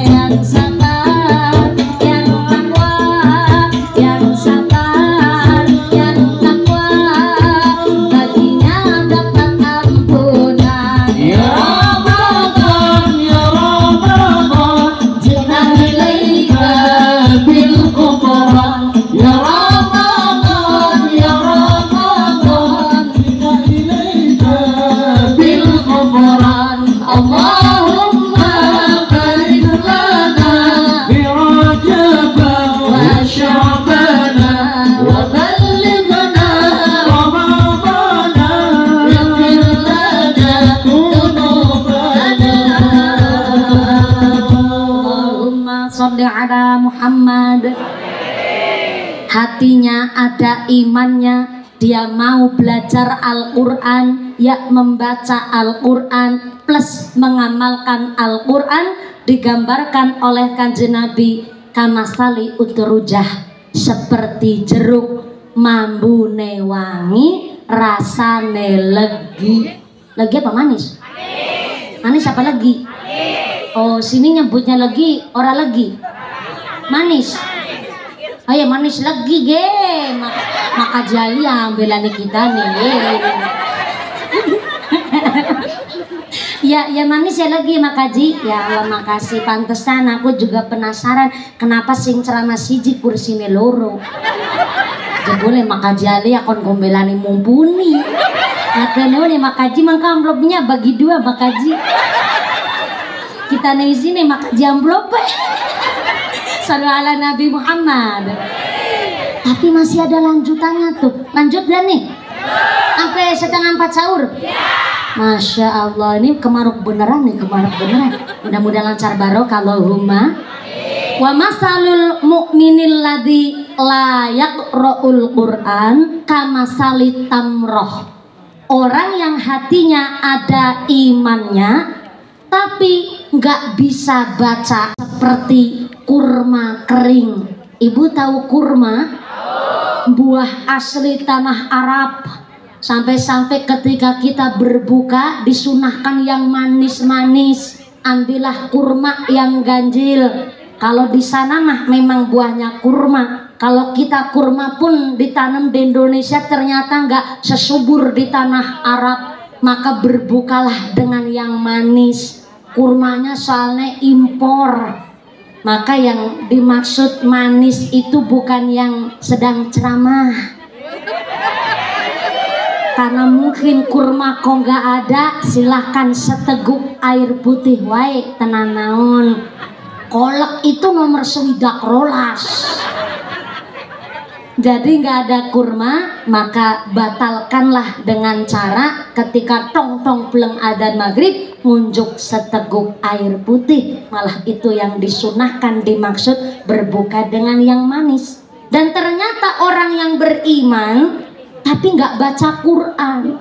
Yang sabar, yang takwa, yang sabar, yang takwa, baginya dapat ampunan. Ya Ramadan, ya Ramadan, jina ilaika bil ghufran. Ya Ramadan, ya Ramadan, jina ilaika bil ghufran. Allahumma barik lana fi Rajab wa Sya'ban wa ballighna Ramadan, ighfir lana dzunubana. Allahumma sholli ala Muhammad. Hatinya ada imannya, dia mau belajar Al-Quran, ya membaca Al-Quran plus mengamalkan Al-Quran. Digambarkan oleh Kanjeng Nabi kamasali utrujah, seperti jeruk, mambune wangi, rasane legi. Legi apa manis? Manis apa legi? Oh, sini nyebutnya legi, ora legi. Manis. Ayo manis lagi ge, maka jali ambilane kita nih. Ya manis ya lagi makaji. Ya Allah makasih, pantesan aku juga penasaran kenapa sing celana siji kursine loro. Jebule makajali akon gombelane mumpuni. Atene ne makaji mangka amplopnya bagi dua makaji. Kita nih sini makaji amplop. Sallu ala Nabi Muhammad. Tapi masih ada lanjutannya tuh. Lanjut gak nih? Sampai 3:30 sahur? Masya Allah, ini kemaruk beneran nih, kemaruk beneran. Mudah-mudahan lancar barokah, Allahumma. Wa masalul mu'minil ladzi la yaqra'ul Qur'an kamasalit tamroh. Orang yang hatinya ada imannya tapi nggak bisa baca, seperti kurma kering. Ibu tahu kurma? Buah asli tanah Arab. Sampai-sampai ketika kita berbuka disunahkan yang manis-manis. Ambillah kurma yang ganjil. Kalau di sana mah memang buahnya kurma. Kalau kita kurma pun ditanam di Indonesia ternyata nggak sesubur di tanah Arab. Maka berbukalah dengan yang manis. Kurmanya soalnya impor. Maka yang dimaksud manis itu bukan yang sedang ceramah, karena mungkin kurma kok nggak ada, silahkan seteguk air putih wae tenan naon. Kolek itu nomor swidak rolas. Jadi nggak ada kurma, maka batalkanlah dengan cara ketika tong-tong peleng adzan maghrib ngunjuk seteguk air putih. Malah itu yang disunahkan, dimaksud berbuka dengan yang manis. Dan ternyata orang yang beriman tapi nggak baca Quran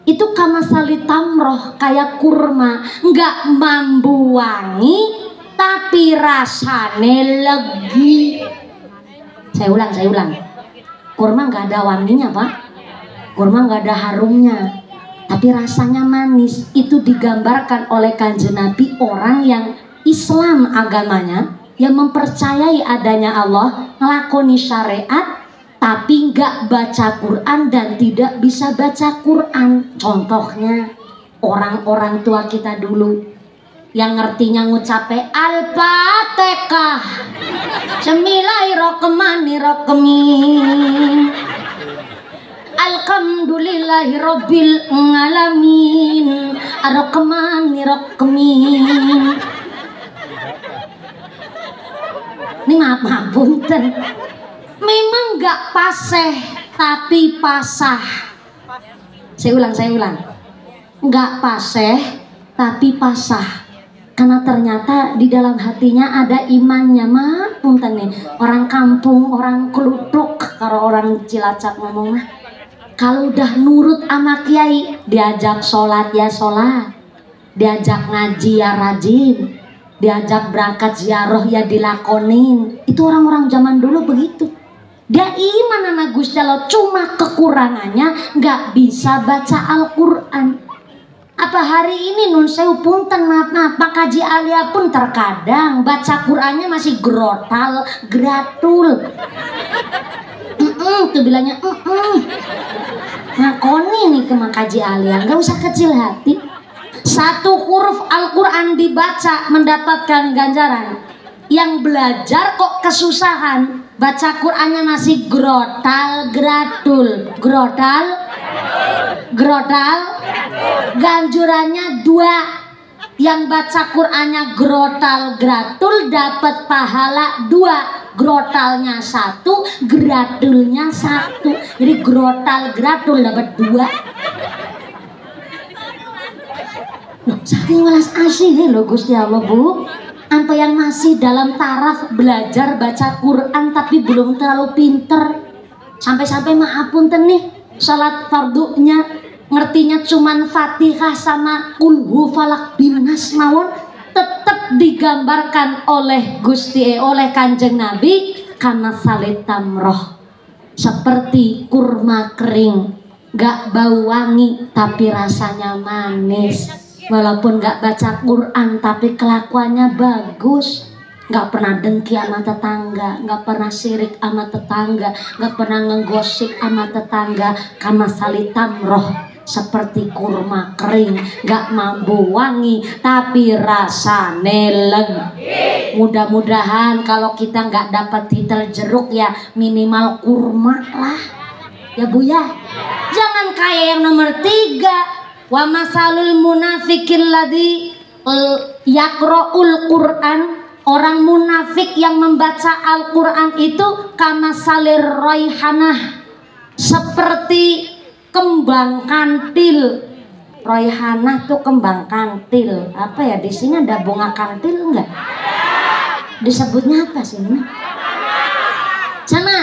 itu kamasali tamroh, kayak kurma, nggak mambu wangi tapi rasane legi. Saya ulang. Kurma nggak ada wanginya pak, kurma nggak ada harumnya, tapi rasanya manis. Itu digambarkan oleh Kanjeng Nabi orang yang Islam agamanya, yang mempercayai adanya Allah, ngelakoni syariat, tapi nggak baca Quran dan tidak bisa baca Quran. Contohnya orang-orang tua kita dulu yang ngertinya ngucape Al-Fatihah Bismillahirrahmanirrahim Alhamdulillahirabbil alamin Ar-Rahmanirrahim. Ini maaf punten, memang nggak paseh tapi pasah. Saya ulang, nggak paseh tapi pasah. Karena ternyata di dalam hatinya ada imannya. Maaf punten nih, orang kampung, orang keluduk, kalau orang Cilacap ngomong mah, kalau udah nurut sama kiai, diajak sholat ya sholat, diajak ngaji ya rajin, diajak berangkat ziarah ya dilakonin. Itu orang-orang zaman dulu begitu. Dia iman sama Gusti Allah, cuma kekurangannya nggak bisa baca Al-Quran. Apa hari ini nun sewu punten maaf Pak Kaji Alia pun terkadang baca Qurannya masih grotal gratul. Tuh bilangnya ngakoni nih ke Mak Kaji Alia, nggak usah kecil hati. Satu huruf Al-Quran dibaca mendapatkan ganjaran. Yang belajar kok kesusahan, baca Qurannya masih grotal gratul, grotal ganjurannya 2. Yang baca Qurannya grotal gratul dapat pahala 2, grotalnya 1, gratulnya 1. Jadi grotal gratul dapat 2. Loh, saking welas asih loh Gusti Allah Bu. Apa yang masih dalam taraf belajar baca Quran tapi belum terlalu pinter, sampai-sampai maaf punten nih, salat fardunya ngertinya cuman Fatihah sama Kulhu Falak Binas mawon, tetap digambarkan oleh oleh Kanjeng Nabi karena salit tamroh, seperti kurma kering, gak bau wangi tapi rasanya manis. Walaupun gak baca Quran tapi kelakuannya bagus, gak pernah dengki sama tetangga, gak pernah sirik sama tetangga, gak pernah ngenggosip sama tetangga. Karena salitamroh seperti kurma kering, gak mampu wangi tapi rasane legi. Mudah-mudahan kalau kita gak dapat titel jeruk ya minimal kurma lah ya Bu ya. Jangan kayak yang nomor 3, wa masalul munafiqil ladzi yaqra'ul Qur'an. Orang munafik yang membaca Al-Quran itu kamasalir raihanah, seperti kembang kantil. Raihanah tuh kembang kantil. Apa ya, di sini ada bunga kantil enggak? Disebutnya apa sih ini? Sama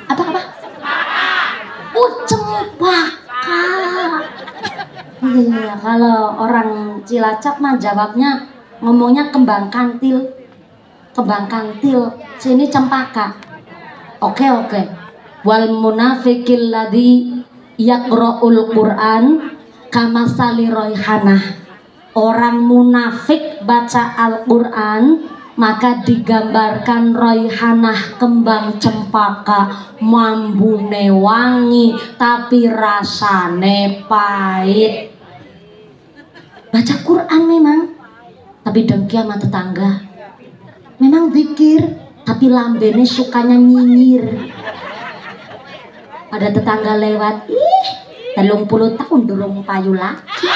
apa? Cempaka. Iya, kalau orang Cilacap mah jawabnya ngomongnya kembang kantil. Kembang kantil, sini cempaka. Oke. Wal munafiqil ladzi yaqra'ul Qur'an kamasali raihanah. Orang munafik baca Al-Qur'an maka digambarkan raihanah, kembang cempaka, mambune wangi tapi rasane pahit. Baca Quran memang tapi dengki sama tetangga, memang zikir tapi lambene sukanya nyinyir. Ada tetangga lewat, ih 30 tahun durung payu lagi.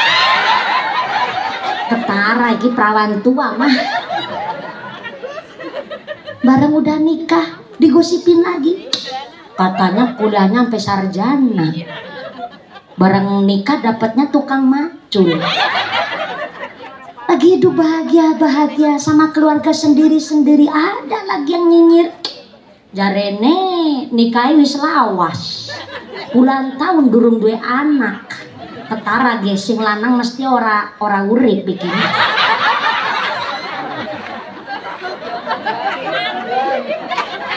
Ketara iki perawan tua mah. Bareng udah nikah digosipin lagi. Katanya kuliahnya sampai sarjana. Bareng nikah dapatnya tukang macul. Lagi hidup bahagia sama keluarga sendiri-sendiri, ada lagi yang nyinyir. Jarene nikahi wis lawas. Bulan tahun durung duwe anak. Ketara ge sing lanang mesti ora urip bikin.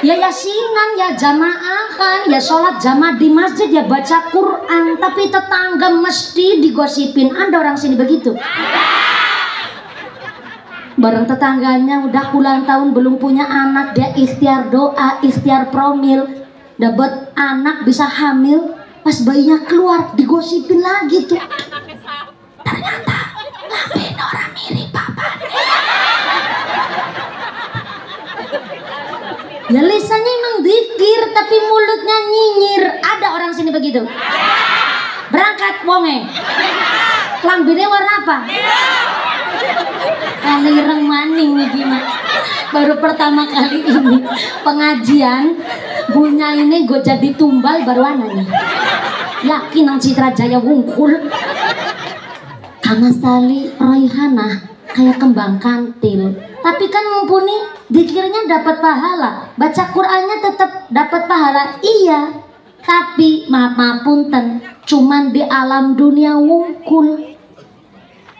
Ya yasinan, ya jamaahan, ya sholat jamaah di masjid, ya baca Quran. Tapi tetangga mesti digosipin. Ada orang sini begitu? Bareng tetangganya udah ulang tahun belum punya anak, dia ikhtiar doa, ikhtiar promil, dapat anak bisa hamil, pas bayinya keluar digosipin lagi tuh. Ternyata lamben orang mirip papa. Ya lisannya emang zikir tapi mulutnya nyinyir. Ada orang sini begitu? Berangkat wonge. Lambene warna apa? Kalireng maning nih gimana? Baru pertama kali ini pengajian punya ini gue jadi tumbal baru anaknya. Yakin nang Citra Jaya wungkul. Kamasali Royhana kayak kembang kantil. Tapi kan mumpuni dikiranya dapat pahala, baca Qur'annya tetap dapat pahala. Iya. Tapi maaf punten, cuman di alam dunia wungkul.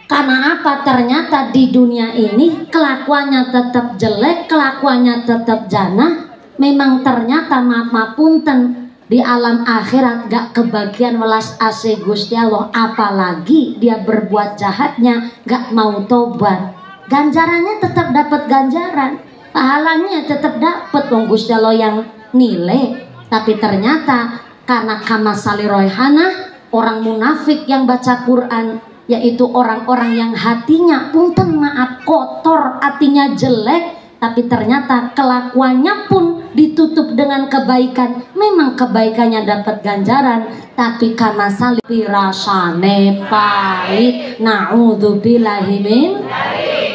Karena apa? Ternyata di dunia ini kelakuannya tetap jelek, kelakuannya tetap jana. Memang ternyata maaf punten, di alam akhirat gak kebagian welas ase Gusti Allah. Apalagi dia berbuat jahatnya gak mau tobat, ganjarannya tetap dapat ganjaran, pahalanya tetap dapat wong Gusti Allah yang nilai. Tapi ternyata karena kamasali royhana, orang munafik yang baca Quran, yaitu orang-orang yang hatinya punten maaf kotor, hatinya jelek, tapi ternyata kelakuannya pun ditutup dengan kebaikan. Memang kebaikannya dapat ganjaran, tapi kamasali rasane pahit. Na'udzubillahi min,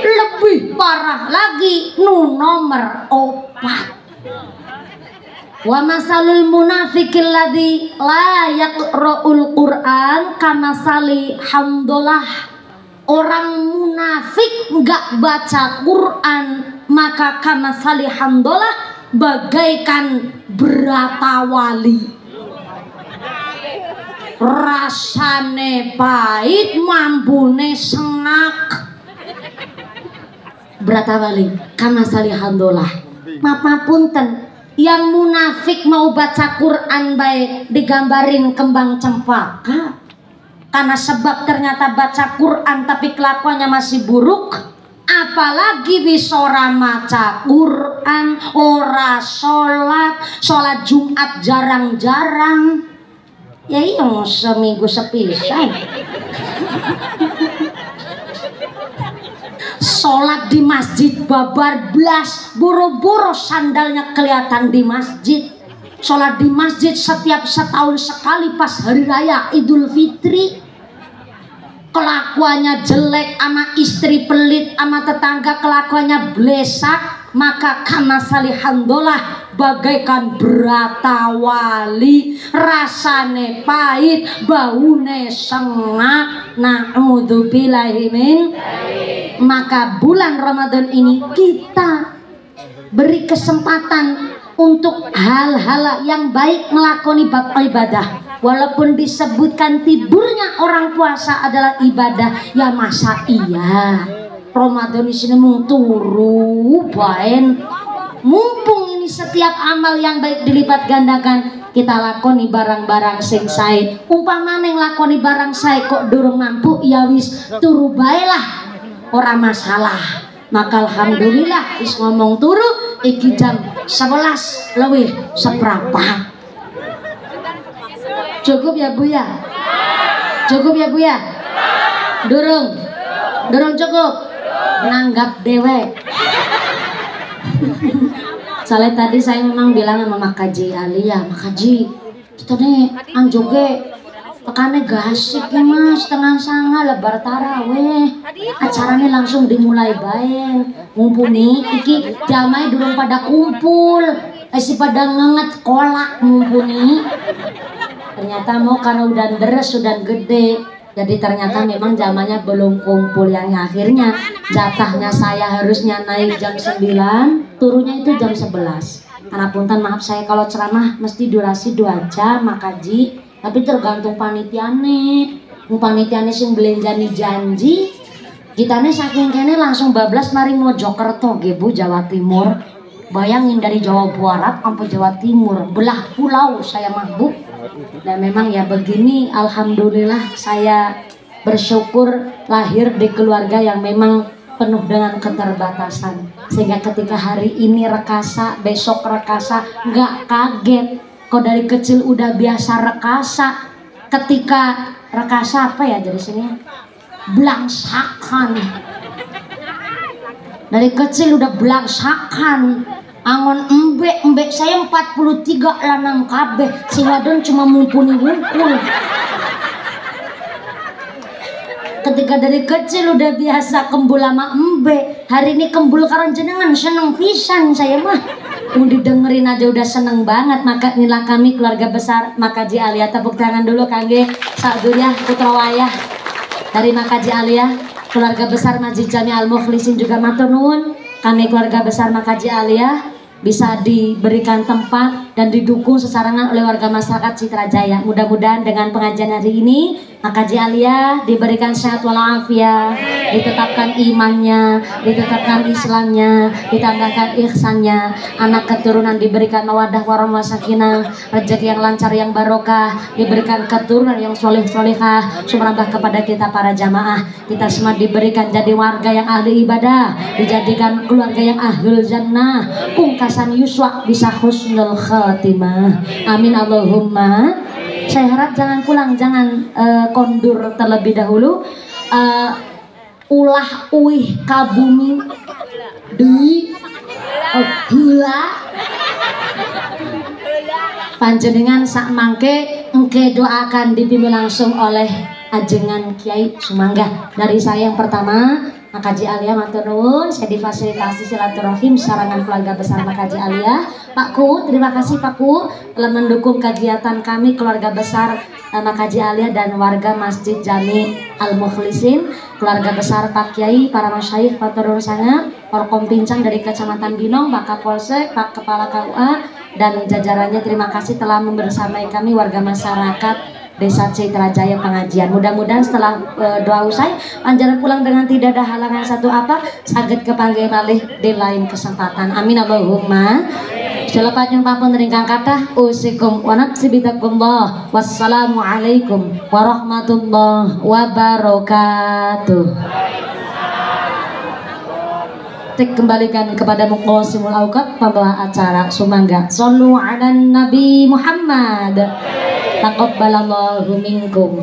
lebih parah lagi nu nomor 4. Wa masalul munafiqil ladzi la yaqra'ul Qur'an kamasali hamdalah. Orang munafik enggak baca Quran, maka kamasali hamdalah, bagaikan berata wali. Rasane pahit, mambune sengak. Berata wali kamasali hamdalah. Maaf punten, yang munafik mau baca Quran baik digambarin kembang cempaka. Karena sebab ternyata baca Quran tapi kelakuannya masih buruk. Apalagi bisa ora maca Quran, ora sholat Jumat jarang-jarang. Ya iya seminggu sepisan. Sholat di masjid babar blas, buru-buru sandalnya kelihatan di masjid. Sholat di masjid setiap setahun sekali pas hari raya Idul Fitri. Kelakuannya jelek, ama istri pelit, ama tetangga kelakuannya blesak. Maka kamasali hamdalah, bagaikan berata wali. Rasane pahit, baune sengak. Na'udzubillahi min. Maka bulan Ramadan ini kita beri kesempatan untuk hal-hal yang baik, melakoni bab ibadah. Walaupun disebutkan tiburnya orang puasa adalah ibadah, ya masa iya Ramadan di sini mung turu baen. Mumpung ini setiap amal yang baik dilipat gandakan, kita lakoni barang-barang sing sae. Umpama neng lakoni barang sae kok durung mampu, ya wis turu bae lah, ora masalah. Maka alhamdulillah wis ngomong turu iki jam 11 lebih seperempat. Cukup ya Bu ya? Cukup ya Bu ya? Durung cukup. Nanggap dewek. Soalnya tadi saya memang bilang sama Makaji Alia, Makaji, kita nih anjoge pekannya gasik ya mas, setengah sanga lebar taraweh, acaranya langsung dimulai baik, mumpuni iki jamai durung pada kumpul, si pada ngenget kolak mumpuni. Ternyata mau karena udah deres, udah gede, jadi ternyata memang zamannya belum kumpul. Yang akhirnya jatahnya saya harusnya naik jam 9, turunnya itu jam 11. Karena punten maaf saya kalau ceramah mesti durasi 2 jam Makaji, tapi tergantung panitiane. Panitiane sing belenjani janji, kitane saking kene langsung bablas mari Mojokerto Bu, Jawa Timur. Bayangin dari Jawa Barat sampai Jawa Timur, belah pulau saya mah Bu. Dan memang ya begini, alhamdulillah saya bersyukur lahir di keluarga yang memang penuh dengan keterbatasan, sehingga ketika hari ini rekasa, besok rekasa, nggak kaget. Kok dari kecil udah biasa rekasa, ketika rekasa apa ya jadi sini belangsakan, dari kecil udah belangsakan. Angon embek saya 43 lanang kabeh, si wadon cuma mumpuni wungkul. Ketika dari kecil udah biasa kembul sama embe, hari ini kembul karan jenengan seneng pisan saya mah. Mau didengerin aja udah seneng banget. Maka inilah kami keluarga besar Makaji Alia. Tepuk tangan dulu kangge Saduriyah Putra Wayah dari Makaji Alia, keluarga besar Masjid Jami Al Mukhlisin juga matur nuwun. Kami keluarga besar Makaji Alia bisa diberikan tempat dan didukung sesarangan oleh warga masyarakat Citra Jaya. Mudah-mudahan dengan pengajian hari ini Makaji Alia diberikan sehat walafiat, ditetapkan imannya, ditetapkan Islamnya, ditambahkan ihsannya, anak keturunan diberikan mawadah warahmah sakinah, rezeki yang lancar yang barokah, diberikan keturunan yang soleh-solehah, sumrambah kepada kita para jamaah. Kita semua diberikan jadi warga yang ahli ibadah, dijadikan keluarga yang ahlul jannah, pungkasan yuswa bisa husnul khatimah. Amin Allahumma. Saya harap jangan pulang, jangan kondur terlebih dahulu. Ulah uih kabumi di gula panjenengan sak mangke engke doakan dipimpin langsung oleh ajengan Kiai Sumangga. Dari saya yang pertama Makaji Alia matur nuwun, saya difasilitasi silaturahim sarangan keluarga besar Makaji Alia. Pak Ku, terima kasih Pak Ku telah mendukung kegiatan kami keluarga besar Makaji Alia dan warga Masjid Jami Al Mukhlisin, keluarga besar Pak Kiai, para masyayikh, matur nuwun sangat, Porkom Pincang dari Kecamatan Binong, Pak Kapolsek, Pak Kepala KUA dan jajarannya, terima kasih telah membersamai kami warga masyarakat Desa Citra Jaya pengajian. Mudah-mudahan setelah doa usai panjenengan pulang dengan tidak ada halangan satu apa, saged kepanggih malih di lain kesempatan. Amin Allahumma. Selepasnya papun ringkang kathah usikum wa nafsi bitakumullah. Wassalamualaikum warahmatullahi wabarakatuh. Kembalikan kepada Muqasimul Auqat pembawa acara Sumangga. Shallu ala Nabi Muhammad. Taqabbalallahu minkum.